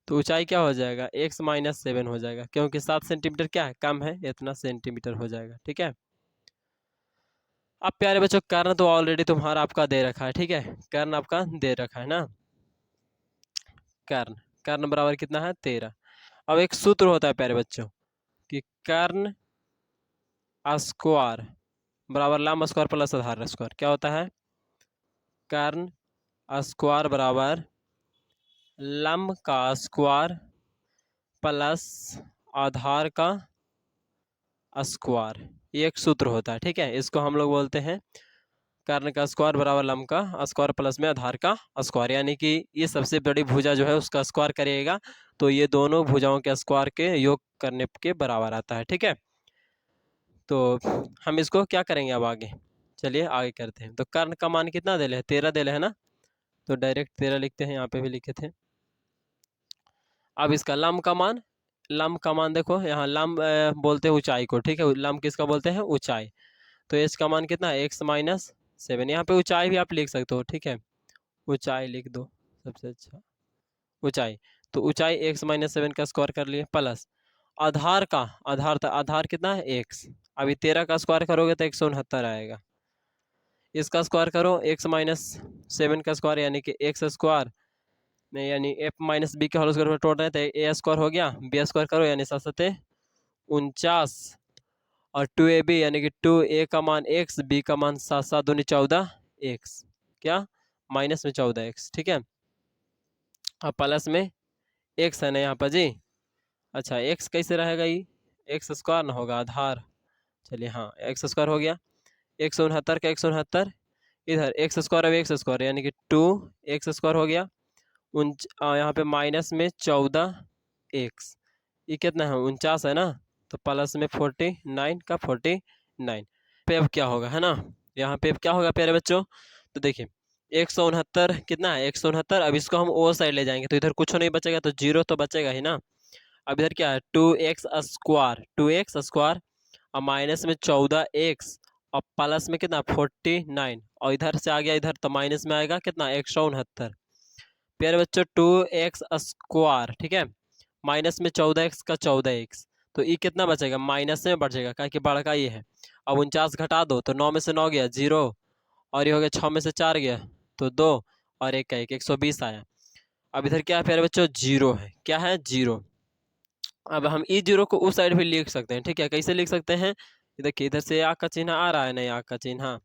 तो ऊंचाई क्या हो जाएगा? एक्स माइनस 7 हो जाएगा, क्योंकि 7 सेंटीमीटर क्या है कम है, इतना सेंटीमीटर हो जाएगा, ठीक है। अब प्यारे बच्चों कर्ण तो ऑलरेडी तुम्हारा आपका दे रखा है, ठीक है, कर्ण आपका दे रखा है ना। कर्ण कर्ण बराबर कितना है? 13। अब एक सूत्र होता है प्यारे बच्चों कि कर्ण स्क्वायर बराबर लंब स्क्वायर प्लस आधार स्क्वायर। क्या होता है? कर्ण स्क्वायर बराबर लंब का स्क्वायर प्लस आधार का स्क्वायर, ये एक सूत्र होता है, ठीक है। इसको हम लोग बोलते हैं कर्ण का स्क्वायर बराबर लंब का स्क्वायर प्लस में आधार का स्क्वायर, यानी कि ये सबसे बड़ी भुजा जो है उसका स्क्वायर करिएगा, तो ये दोनों भुजाओं के स्क्वायर के योग करने के बराबर आता है, ठीक है। तो हम इसको क्या करेंगे अब आगे? चलिए आगे करते हैं। तो कर्ण का मान कितना दे है? 13 दे है ना, तो डायरेक्ट 13 लिखते हैं, यहाँ पे भी लिखे थे। अब इसका लंब का मान, लंब का मान देखो यहाँ लंब बोलते हैं ऊंचाई को, ठीक है, लंब किसका बोलते हैं? ऊंचाई। तो एच का मान कितना है? X minus 7। यहाँ पे ऊंचाई भी आप लिख सकते हो, ठीक है, ऊंचाई लिख दो सबसे अच्छा, ऊंचाई। तो ऊंचाई एक्स माइनस 7 का स्क्वायर कर लिए, प्लस आधार का, आधार था, आधार कितना है? एक्स। अभी 13 का स्क्वायर करोगे तो 169 आएगा। इसका स्क्वायर करो एक्स माइनस 7 का स्क्वायर, यानी कि एक्स स्क्वायर में, यानी एफ माइनस बी के होल स्क्वायर पर तोड़ रहे हैं, तो ए स्क्वायर हो गया, बी स्क्वायर करो यानी 7 और 2ab, यानी कि 2a का मान x, b का मान 7 7 दूनी 14 x, क्या माइनस में 14 x, ठीक है। अब प्लस में x है ना यहाँ पर जी, अच्छा x कैसे रहेगा? ये एक्स स्क्वायर ना होगा आधार, चलिए हाँ एक्स स्क्वायर हो गया, 169 का 169 इधर एक्स स्क्वायर, अब एक्स स्क्वायर यानी कि 2x स्क्वायर हो गया, यहाँ पे माइनस में 14x, ये कितना है? 49 है ना, तो प्लस में 49 का 49 पे अब क्या होगा, है ना, यहाँ पे अब क्या होगा प्यारे बच्चों? तो देखिए 169 कितना है? 169। अब इसको हम ओ साइड ले जाएंगे तो इधर कुछ नहीं बचेगा, तो जीरो तो बचेगा ही ना। अब इधर क्या है? 2x स्क्वायर, 2x स्क्वायर और माइनस में 14x और प्लस में कितना? 49, और इधर से आ गया इधर तो माइनस में आएगा कितना? 169। प्यारे बच्चों 2x स्क्वायर, ठीक है, माइनस में 14x का 14x, तो ये कितना बचेगा? माइनस में बचेगा, क्या कि बड़ा का ये है। अब 49 घटा दो तो 9 में से 9 गया 0, और ये हो गया 6 में से 4 गया तो 2, और 1 का 1, 120 आया। अब इधर क्या है प्यारे बच्चों? जीरो है, क्या है? जीरो। अब हम E0 को उस साइड भी लिख सकते हैं, ठीक है। कैसे लिख सकते हैं, देखिए इधर से या का चिन्ह आ रहा है ना, या का चिन्ह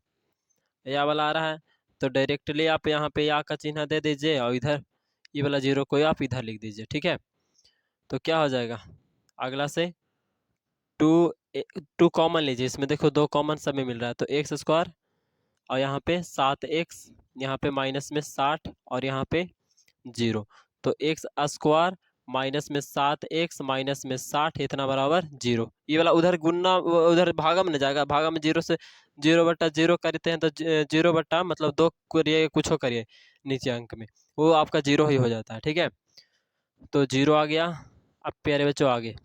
या वाला आ रहा है, तो डायरेक्टली आप यहाँ पे या का चिन्ह दे दीजिए और इधर ये वाला 0 को आप इधर लिख दीजिए, ठीक है। तो क्या हो जाएगा, अगला से टू कॉमन लीजिए, इसमें देखो 2 कॉमन सब में मिल रहा है, तो एक्स स्क्वायर और यहाँ पे 7x, यहाँ पे माइनस में 60 और यहाँ पे 0, तो एक्स स्क्वायर माइनस में 7x माइनस में 60 इतना बराबर 0। ये वाला उधर गुना उधर भागा में न जाएगा, भागा में 0 से 0/0 करते हैं तो 0 बट्टा मतलब 2 करिए कुछ हो करिए नीचे अंक में, वो आपका 0 ही हो जाता है, ठीक है। तो 0 आ गया। अब प्यारे बच्चों आगे,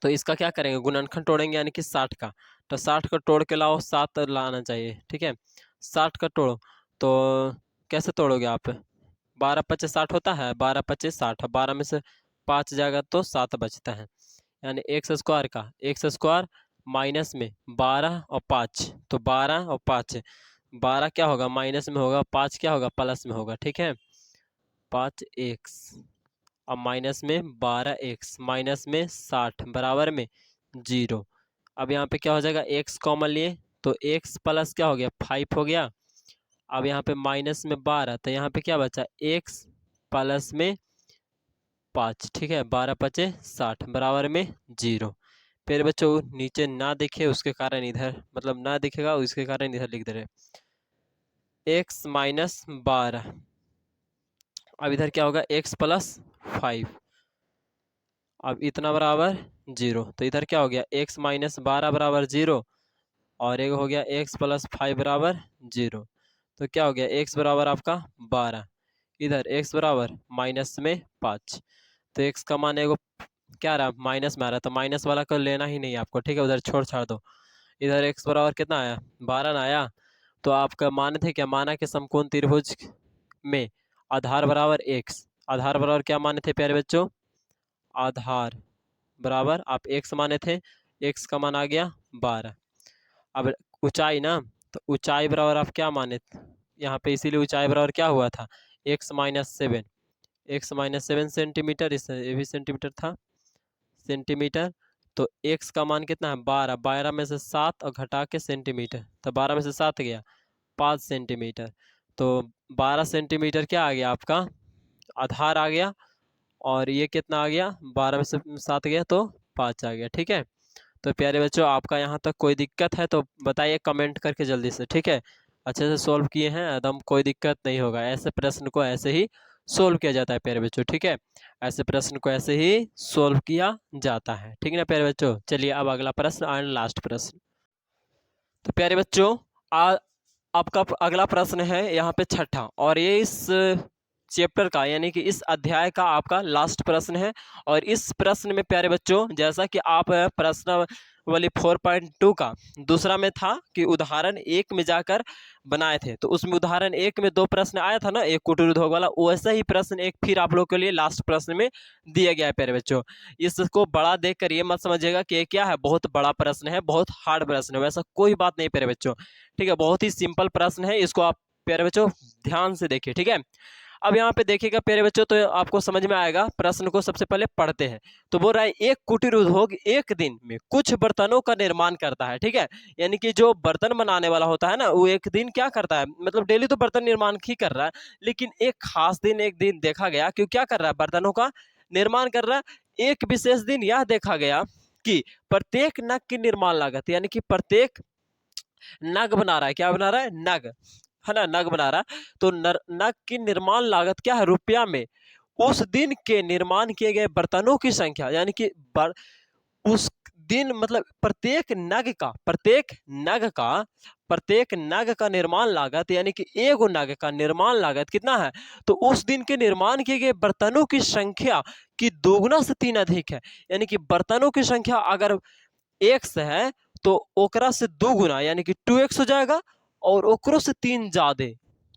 तो इसका क्या करेंगे, गुणनखंड तोड़ेंगे यानी कि 60 का, तो 60 का तोड़ के लाओ, 7 लाना चाहिए, ठीक है। 60 का तोड़ो, तो कैसे तोड़ोगे आप, 12×5 = 60 होता है, 12×5 = 60, 12 में से 5 जाएगा तो 7 बचता है, यानी एक्स स्क्वायर का एक्स स्क्वायर माइनस में 12 और 5, तो 12 और 5, 12 क्या होगा माइनस में होगा, 5 क्या होगा प्लस में होगा, ठीक है। 5x अब माइनस में 12x माइनस में 60 बराबर में 0। अब यहाँ पे क्या हो जाएगा, x कॉमन लिए तो x प्लस क्या हो गया 5 हो गया। अब यहाँ पे माइनस में 12, तो यहाँ पे क्या बचा x प्लस में 5, ठीक है। 12×5 = 60 बराबर में 0। फिर बच्चों नीचे ना दिखे उसके कारण इधर मतलब ना दिखेगा उसके कारण इधर लिख दे रहे x माइनस 12, अब इधर क्या होगा x + 5, अब इतना बराबर 0, तो इधर क्या हो गया x माइनस 12 बराबर 0 और एक हो गया x + 5 बराबर 0, तो क्या हो गया x बराबर आपका 12, इधर x बराबर माइनस में 5, तो x का मान एगो क्या रहा माइनस में आ रहा है, तो माइनस वाला को लेना ही नहीं आपको, ठीक है, उधर छोड़ छाड़ दो। इधर x बराबर कितना आया 12 ना आया, तो आपका मान थे क्या, माना कि समकोण त्रिभुज में आधार बराबर x, आधार बराबर क्या माने थे प्यारे बच्चों, आधार बराबर आप x माने थे, x का मान आ गया 12। अब ऊंचाई ना, तो ऊंचाई बराबर आप क्या माने यहाँ पे, इसीलिए ऊंचाई बराबर क्या हुआ था x - 7, x - 7 सेंटीमीटर, इस ये भी सेंटीमीटर था सेंटीमीटर, तो x का मान कितना है 12, 12 में से 7 और घटा के सेंटीमीटर, तो 12 में से 7 गया 5 सेंटीमीटर, तो 12 सेंटीमीटर क्या आ गया आपका आधार आ गया, और ये कितना आ गया 12 में से 7 गया तो 5 आ गया, ठीक है। तो प्यारे बच्चों आपका यहाँ तक कोई दिक्कत है तो बताइए कमेंट करके जल्दी से, ठीक है। अच्छे से सोल्व किए हैं एकदम, कोई दिक्कत नहीं होगा, ऐसे प्रश्न को ऐसे ही सोल्व किया जाता है प्यारे बच्चों, ठीक है। ऐसे प्रश्न को ऐसे ही सोल्व किया जाता है, ठीक है ना प्यारे बच्चों। चलिए अब अगला प्रश्न एंड लास्ट प्रश्न। तो प्यारे बच्चों आपका अगला प्रश्न है यहाँ पे छठा, और ये इस चैप्टर का यानी कि इस अध्याय का आपका लास्ट प्रश्न है। और इस प्रश्न में प्यारे बच्चों जैसा कि आप प्रश्नावली 4.2 का दूसरा में था कि उदाहरण 1 में जाकर बनाए थे, तो उसमें उदाहरण 1 में 2 प्रश्न आया था ना, एक कुटीरोद्योग वाला, वैसा ही प्रश्न एक फिर आप लोग के लिए लास्ट प्रश्न में दिया गया है प्यारे बच्चों। इसको बड़ा देखकर ये मत समझिएगा कि ये क्या है बहुत बड़ा प्रश्न है, बहुत हार्ड प्रश्न है, वैसा कोई बात नहीं प्यारे बच्चों, ठीक है। बहुत ही सिंपल प्रश्न है, इसको आप प्यारे बच्चों ध्यान से देखिए, ठीक है। अब यहाँ पे देखिएगा प्यारे बच्चों तो आपको समझ में आएगा, प्रश्न को सबसे पहले पढ़ते हैं। तो बोल रहा है एक कुटीर उद्योग एक दिन में कुछ बर्तनों का निर्माण करता है, ठीक है। यानी कि जो बर्तन बनाने वाला होता है ना, वो एक दिन क्या करता है, मतलब डेली तो बर्तन निर्माण ही कर रहा है, लेकिन एक खास दिन एक दिन देखा गया कि क्या कर रहा है बर्तनों का निर्माण कर रहा है। एक विशेष दिन यह देखा गया कि प्रत्येक नग की निर्माण लागत, यानी कि प्रत्येक नग बना रहा है, क्या बना रहा है नग, है ना, नग बना रहा है, तो नग की निर्माण लागत क्या है रुपया में, उस दिन के निर्माण किए गए बर्तनों की संख्या, यानी कि उस दिन मतलब प्रत्येक नग का निर्माण लागत, यानी कि एक नग का निर्माण लागत कितना है, तो उस दिन के निर्माण किए गए बर्तनों की संख्या की 2 से 3 अधिक है। यानी कि बर्तनों की संख्या अगर x है तो ओकरा से 2 गुना यानी कि 2x हो जाएगा, और ओकरो से 3 ज्यादा,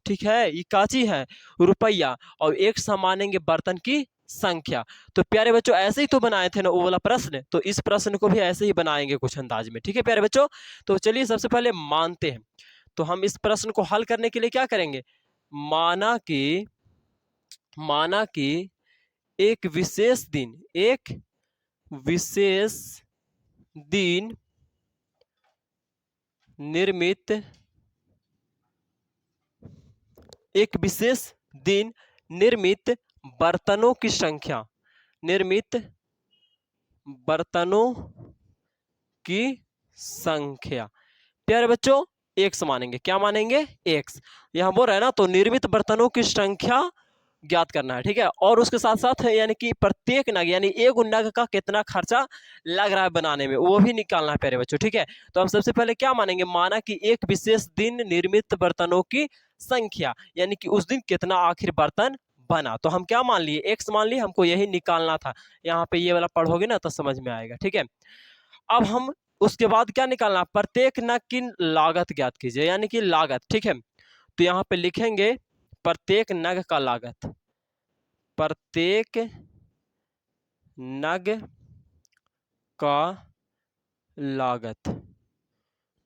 ठीक है। ये काची है रुपया, और x हम मानेंगे बर्तन की संख्या। तो प्यारे बच्चों ऐसे ही तो बनाए थे ना वो वाला प्रश्न, तो इस प्रश्न को भी ऐसे ही बनाएंगे कुछ अंदाज में, ठीक है प्यारे बच्चों। तो चलिए सबसे पहले मानते हैं, तो हम इस प्रश्न को हल करने के लिए क्या करेंगे, माना कि एक विशेष दिन, एक विशेष दिन निर्मित, एक विशेष दिन निर्मित बर्तनों की संख्या, निर्मित बर्तनों की संख्या। प्यारे बच्चों एक्स मानेंगे, क्या मानेंगे? एक्स। यहां बोल रहा है ना, तो निर्मित बर्तनों की संख्या ज्ञात करना है, ठीक है। और उसके साथ साथ यानी कि प्रत्येक नग यानी एक नग का कितना खर्चा लग रहा है बनाने में, वो भी निकालना है प्यारे बच्चों, ठीक है। तो हम सबसे पहले क्या मानेंगे? माना कि एक विशेष दिन निर्मित बर्तनों की संख्या, यानी कि उस दिन कितना आखिर बर्तन बना। तो हम क्या मान लिए? एक्स मान लिए, हमको यही निकालना था। यहाँ पे ये वाला पढ़ोगे ना तो समझ में आएगा, ठीक है। अब हम उसके बाद क्या निकालना? प्रत्येक नग की लागत ज्ञात कीजिए, यानी कि लागत, ठीक है। तो यहाँ पे लिखेंगे प्रत्येक नग का लागत, प्रत्येक नग का लागत।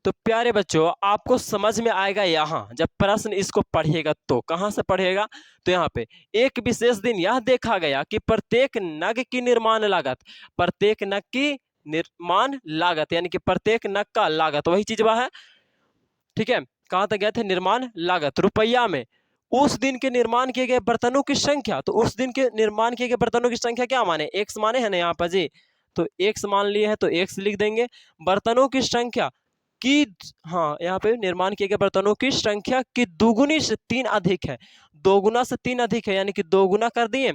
तो प्यारे बच्चों आपको समझ में आएगा यहां जब प्रश्न इसको पढ़िएगा। तो कहां से पढ़िएगा? तो यहाँ पे एक विशेष दिन यह देखा गया कि प्रत्येक नग की निर्माण लागत, प्रत्येक नग की निर्माण लागत यानी कि प्रत्येक नग का लागत, वही चीज वह है, ठीक है। कहां तक गए थे? निर्माण लागत रुपया में। उस दिन के निर्माण किए गए बर्तनों की संख्या, तो उस दिन के निर्माण किए गए बर्तनों की संख्या क्या माने? एक्स माने है ना यहाँ पर जी, तो एक्स मान लिए है तो एक्स लिख देंगे। बर्तनों की संख्या की, हाँ यहाँ पे निर्माण किए गए बर्तनों की संख्या की दुगुनी से तीन अधिक है, दोगुना से तीन अधिक है, यानी कि दो गुना कर दिए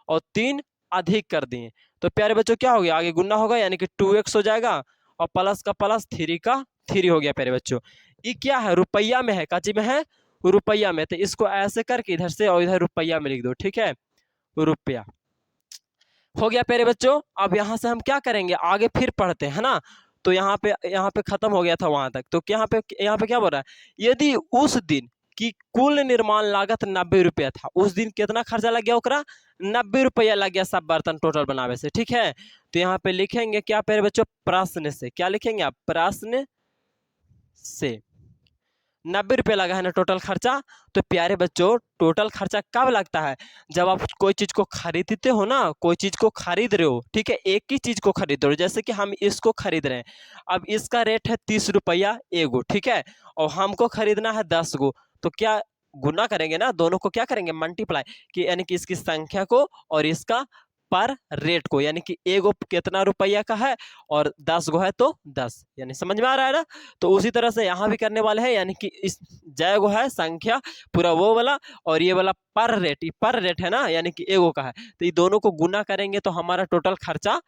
और तीन अधिक कर दिए। तो प्यारे बच्चों क्या हो गया? आगे गुना होगा यानी कि 2x हो जाएगा और प्लस का प्लस 3 का 3 हो गया प्यारे बच्चों। ये क्या है? रुपया में है, काची में है? रुपया में। तो इसको ऐसे करके इधर से और इधर रुपया में लिख दो, ठीक है, रुपया हो गया प्यारे बच्चों। अब यहां से हम क्या करेंगे? आगे फिर पढ़ते हैं ना। तो यहाँ पे खत्म हो गया था वहां तक। तो यहाँ पे क्या बोल रहा है? यदि उस दिन की कुल निर्माण लागत 90 रुपया था, उस दिन कितना खर्चा लग गया? ओकरा 90 रुपया लग गया सब बर्तन टोटल बनावे से, ठीक है। तो यहाँ पे लिखेंगे क्या प्यारे बच्चों? प्रश्न से। क्या लिखेंगे आप? प्रश्न से 90 रुपये लगा है ना टोटल खर्चा। तो प्यारे बच्चों टोटल खर्चा कब लगता है? जब आप कोई चीज को खरीदते हो ना, कोई चीज को खरीद रहे हो, ठीक है, एक ही चीज को खरीद रहे हो। जैसे कि हम इसको खरीद रहे हैं, अब इसका रेट है 30 रुपया एगो, ठीक है, और हमको खरीदना है 10 गो। तो क्या गुना करेंगे ना, दोनों को क्या करेंगे? मल्टीप्लाई, कि यानी कि इसकी संख्या को और इसका पर रेट को, यानी कि एगो कितना रुपया का है और 10 गो है तो 10, यानी समझ में आ रहा है ना। तो उसी तरह से यहाँ भी करने वाले हैं, यानी कि इस जय गो है संख्या पूरा वो वाला, और ये वाला पर रेट, ये पर रेट है ना, यानी कि एगो का है। तो ये दोनों को गुना करेंगे तो हमारा टोटल खर्चा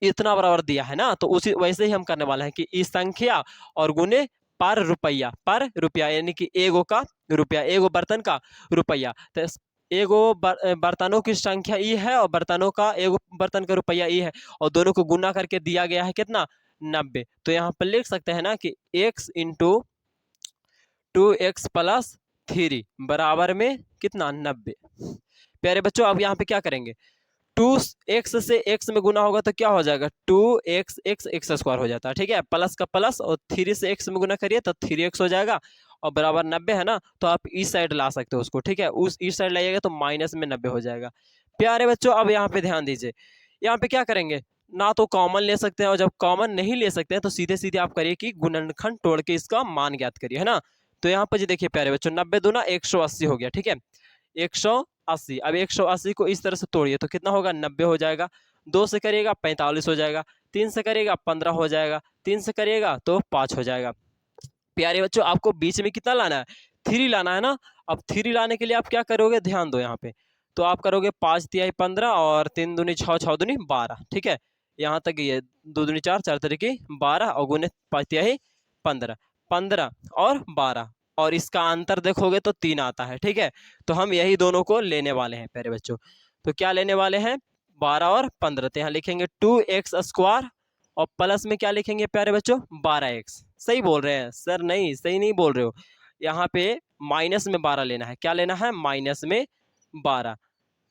इतना बराबर दिया है ना। तो उसी वैसे ही हम करने वाले हैं कि इस संख्या और गुने पर रुपया, यानी कि एगो का रुपया, एगो बर्तन का रुपया। तो एगो बर्तनों की संख्या ई है और बर्तनों का एगो बर्तन का रुपया ई है, और दोनों को गुना करके दिया गया है कितना? 90। तो यहाँ पर लिख सकते हैं ना कि x इंटू 2x प्लस 3 बराबर में कितना? 90। प्यारे बच्चों अब यहाँ पे क्या करेंगे? 2x से x में गुना होगा तो क्या हो जाएगा? 2x x स्क्वायर हो जाता है, ठीक है, प्लस का प्लस, और 3 से x में गुना करिए तो 3x हो जाएगा, और बराबर 90 है ना। तो आप इस साइड ला सकते हो उसको, ठीक है, उस इस साइड लाइएगा तो माइनस में 90 हो जाएगा। प्यारे बच्चों अब यहाँ पे ध्यान दीजिए, यहाँ पे क्या करेंगे? ना तो कॉमन ले सकते हैं, और जब कॉमन नहीं ले सकते हैं तो सीधे सीधे आप करिए कि गुणनखंड तोड़ के इसका मान ज्ञात करिए, है ना। तो यहाँ पर जी देखिए प्यारे बच्चों, 90 दूना 180 हो गया, ठीक है, 180। अब 180 को इस तरह से तोड़िए तो कितना होगा? 90 हो जाएगा। 2 से करिएगा 45 हो जाएगा, 3 से करिएगा 15 हो जाएगा, 3 से करिएगा तो 5 हो जाएगा। प्यारे बच्चों आपको बीच में कितना लाना है? 3 लाना है ना। अब 3 लाने के लिए आप क्या करोगे? ध्यान दो यहाँ पे। तो आप करोगे 5 तिहाई 15 और 3 दूनी 6, 6 दूनी 12, ठीक है, यहाँ तक ये 2 दूनी 4, 4 तरीके 12 और गुने 5 तिहाई 15, 15 और 12, और इसका अंतर देखोगे तो 3 आता है, ठीक है। तो हम यही दोनों को लेने वाले हैं प्यारे बच्चों। तो क्या लेने वाले हैं? 12 और 15। तो यहाँ लिखेंगे 2x स्क्वायर, और प्लस में क्या लिखेंगे प्यारे बच्चों? 12x। सही बोल रहे हैं सर? नहीं, सही नहीं बोल रहे हो। यहाँ पे माइनस में 12 लेना है। क्या लेना है? माइनस में 12,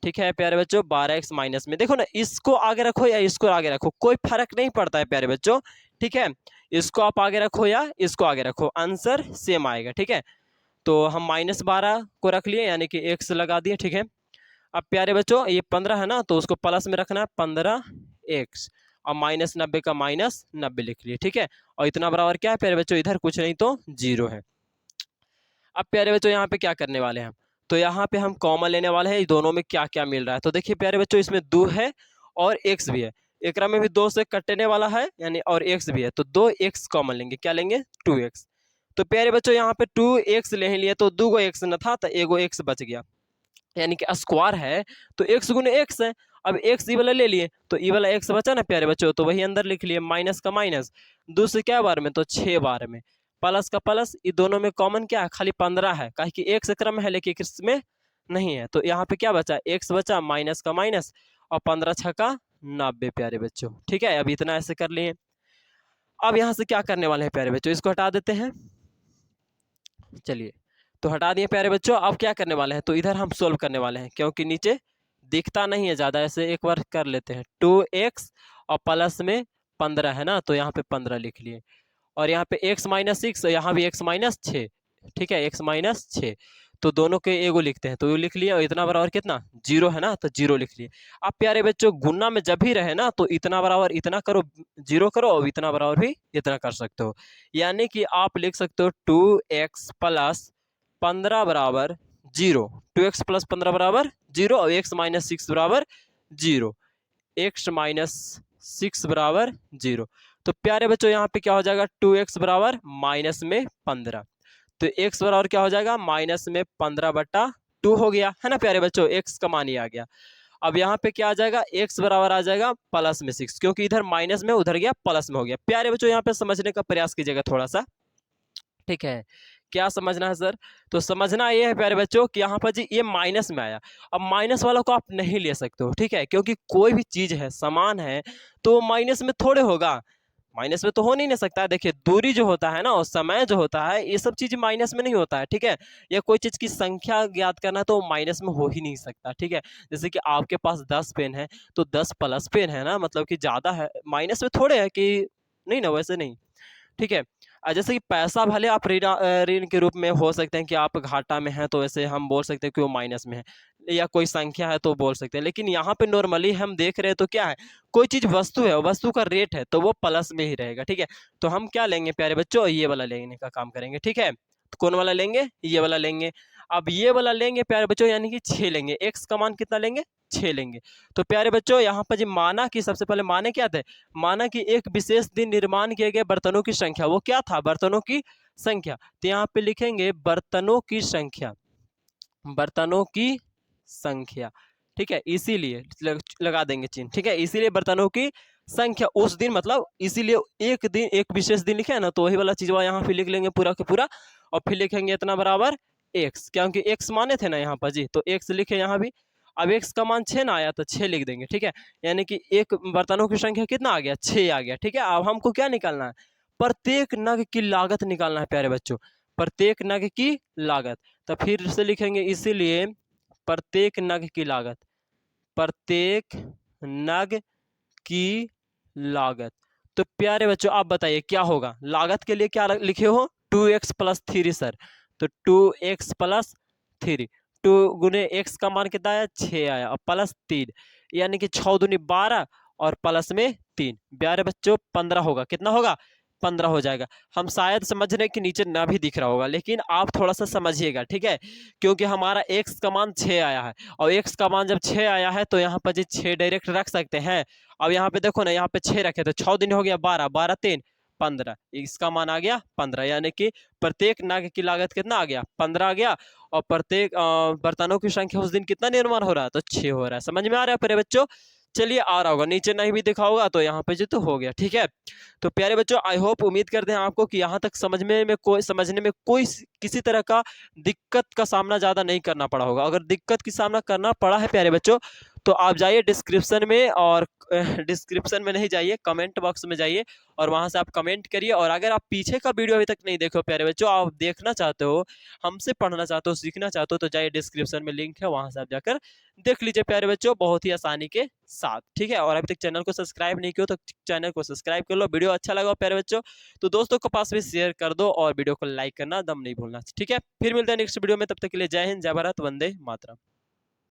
ठीक है प्यारे बच्चों, 12x माइनस में। देखो ना, इसको आगे रखो या इसको आगे रखो, कोई फर्क नहीं पड़ता है प्यारे बच्चों, ठीक है। इसको आप आगे रखो या इसको आगे रखो, आंसर सेम आएगा, ठीक है। तो हम -12 को रख लिए, यानी कि x लगा दिए, ठीक है। अब प्यारे बच्चों ये 15 है ना, तो उसको प्लस में रखना है, 15 x और -90 का -90 लिख लिए, ठीक है। और इतना बराबर क्या है प्यारे बच्चों, इधर कुछ नहीं तो 0 है। अब प्यारे बच्चों यहाँ पे क्या करने वाले हैं हम, तो यहाँ पे हम कॉमन लेने वाले हैं, दोनों में क्या क्या मिल रहा है। तो देखिए प्यारे बच्चों, इसमें 2 है और x भी है, एकरा में भी 2 से कटने वाला है यानी, और x भी है, तो 2x कॉमन लेंगे, क्या लेंगे 2x। तो प्यारे बच्चों यहाँ पे 2x ले ही लिए, तो 2 गो x न था तो एगो x बच गया, यानी कि स्क्वायर है तो x गुने x है। अब x ई वाला ले लिए तो ई वाला x बचा ना प्यारे बच्चों, तो वही अंदर लिख लिए, माइनस का माइनस, 2 से क्या बार में तो 6 बार में, प्लस का प्लस, ये दोनों में कॉमन क्या है, खाली 15 है, काहे कि एक से क्रम है लेकिन इसमें नहीं है। तो यहाँ पे क्या बचा, x बचा, माइनस का माइनस, और 15 छक्का 90 प्यारे बच्चों, ठीक है। अब इतना ऐसे कर लिए। अब यहाँ से क्या करने वाले हैं प्यारे बच्चों, इसको हटा देते हैं, चलिए तो हटा दिए प्यारे बच्चों। अब क्या करने वाले हैं, तो इधर हम सोल्व करने वाले हैं, क्योंकि नीचे दिखता नहीं है ज़्यादा, ऐसे एक बार कर लेते हैं। 2x और प्लस में 15 है ना, तो यहाँ पे 15 लिख लिए, और यहाँ पे x माइनस 6, यहाँ भी x माइनस 6, ठीक है, x माइनस 6, तो दोनों के एगो लिखते हैं, तो ये लिख लिए, और इतना बराबर कितना 0 है ना, तो 0 लिख लिए। अब प्यारे बच्चों गुना में जब भी रहे ना, तो इतना बराबर इतना करो, 0 करो, और इतना बराबर भी इतना कर सकते हो, यानी कि आप लिख सकते हो 2x प्लस 15 बराबर 0, 2x प्लस 15 बराबर 0, और x माइनस 6 बराबर 0, x माइनस 6 बराबर 0। तो प्यारे बच्चों यहाँ पे क्या हो जाएगा, 2x बराबर माइनस में 15, तो x बराबर क्या हो जाएगा, माइनस में 15/2 हो गया, है ना प्यारे बच्चों, x का मान ही आ गया। अब यहाँ पे क्या आ जाएगा, x बराबर आ जाएगा प्लस में 6, क्योंकि इधर माइनस में उधर गया प्लस में हो गया। प्यारे बच्चों यहाँ पे समझने का प्रयास कीजिएगा थोड़ा सा, ठीक है। क्या समझना है सर, तो समझना ये है प्यारे बच्चों कि यहाँ पर जी ये माइनस में आया, अब माइनस वाला को आप नहीं ले सकते हो, ठीक है, क्योंकि कोई भी चीज है समान है तो माइनस में थोड़े होगा, माइनस में तो हो नहीं सकता। देखिए दूरी जो होता है ना और समय जो होता है, ये सब चीज माइनस में नहीं होता है, ठीक है। या कोई चीज की संख्या ज्ञात करना तो माइनस में हो ही नहीं सकता, ठीक है। जैसे कि आपके पास 10 पेन है तो 10 प्लस पेन है ना, मतलब कि ज्यादा है, माइनस में थोड़े है कि नहीं ना, वैसे नहीं, ठीक है। जैसे कि पैसा भले आप ऋण के रूप में हो सकते हैं कि आप घाटा में हैं, तो ऐसे हम बोल सकते हैं कि वो माइनस में है, या कोई संख्या है तो बोल सकते हैं, लेकिन यहाँ पे नॉर्मली हम देख रहे हैं तो क्या है, कोई चीज वस्तु है, वस्तु का रेट है तो वो प्लस में ही रहेगा, ठीक है। तो हम क्या लेंगे प्यारे बच्चों, ये वाला लेने का काम करेंगे, ठीक है। तो कौन वाला लेंगे, ये वाला लेंगे। अब ये वाला लेंगे प्यारे बच्चों, यानी कि 6 लेंगे, x का मान कितना लेंगे, 6 लेंगे। तो प्यारे बच्चों यहाँ पर जी माना कि, सबसे पहले माने क्या थे, माना कि एक विशेष दिन निर्माण किए गए बर्तनों की संख्या, वो क्या था, बर्तनों की संख्या, तो यहाँ पे लिखेंगे बर्तनों की संख्या, बर्तनों की संख्या, ठीक है, इसीलिए लगा देंगे चिन्ह, ठीक है, इसीलिए बर्तनों की संख्या उस दिन, मतलब इसीलिए एक दिन, एक विशेष दिन लिखे है ना, तो वही वाला चीज यहाँ पे लिख लेंगे पूरा के पूरा, और फिर लिखेंगे इतना बराबर x, क्योंकि x माने थे ना यहाँ पर जी, तो x लिखे यहाँ भी। अब x का मान 6 ना आया तो 6 लिख देंगे, ठीक है, यानी कि एक बर्तनों की संख्या कितना आ गया, 6 आ गया, ठीक है। अब हमको क्या निकालना है, प्रत्येक नग की लागत निकालना है प्यारे बच्चों, प्रत्येक नग की लागत। तो फिर से लिखेंगे, इसीलिए प्रत्येक नग की लागत, प्रत्येक नग की लागत। तो प्यारे बच्चों आप बताइए क्या होगा, लागत के लिए क्या लिखे हो, 2x प्लस 3 सर, तो 2x प्लस 3, 2 गुने x का मान कितना आया, 6 आया, और प्लस 3, यानी कि 6 दूनी 12 और प्लस में 3, प्यारे बच्चों 15 होगा, कितना होगा, 15 हो जाएगा। हम शायद समझ रहे हैं कि नीचे ना भी दिख रहा होगा, लेकिन आप थोड़ा सा समझिएगा, ठीक है, क्योंकि हमारा x का मान 6 आया है, और x का मान जब 6 आया है तो यहाँ पर जी 6 डायरेक्ट रख सकते हैं। अब यहाँ पे देखो ना, यहाँ पे 6 रखे तो 6 दिन हो गया 12, 12 3 15, इसका मान आ गया 15, यानी कि प्रत्येक नाग की लागत कितना आ गया, 15 आ गया, और प्रत्येक बर्तनों की संख्या उस दिन कितना निर्माण हो रहा है, तो 6 हो रहा है। समझ में आ रहा है प्यारे बच्चों, चलिए आ रहा होगा, नीचे नहीं भी दिखा होगा तो यहाँ पे जो तो हो गया, ठीक है। तो प्यारे बच्चों आई होप, उम्मीद करते हैं आपको कि यहाँ तक समझने में कोई किसी तरह का दिक्कत का सामना ज़्यादा नहीं करना पड़ा होगा। अगर दिक्कत की सामना करना पड़ा है प्यारे बच्चों, तो आप जाइए डिस्क्रिप्शन में, और डिस्क्रिप्शन में नहीं जाइए, कमेंट बॉक्स में जाइए, और वहाँ से आप कमेंट करिए। और अगर आप पीछे का वीडियो अभी तक नहीं देखो प्यारे बच्चों, आप देखना चाहते हो, हमसे पढ़ना चाहते हो, सीखना चाहते हो, तो जाइए डिस्क्रिप्शन में लिंक है, वहाँ से आप जाकर देख लीजिए प्यारे बच्चों, बहुत ही आसानी के साथ, ठीक है। और अभी तक चैनल को सब्सक्राइब नहीं किया तो चैनल को सब्सक्राइब कर लो। वीडियो अच्छा लगा प्यारे बच्चों तो दोस्तों के पास भी शेयर कर दो, और वीडियो को लाइक करना दम नहीं भूलना, ठीक है। फिर मिलते हैं नेक्स्ट वीडियो में, तब तक के लिए जय हिंद, जय भारत, वंदे मातरम।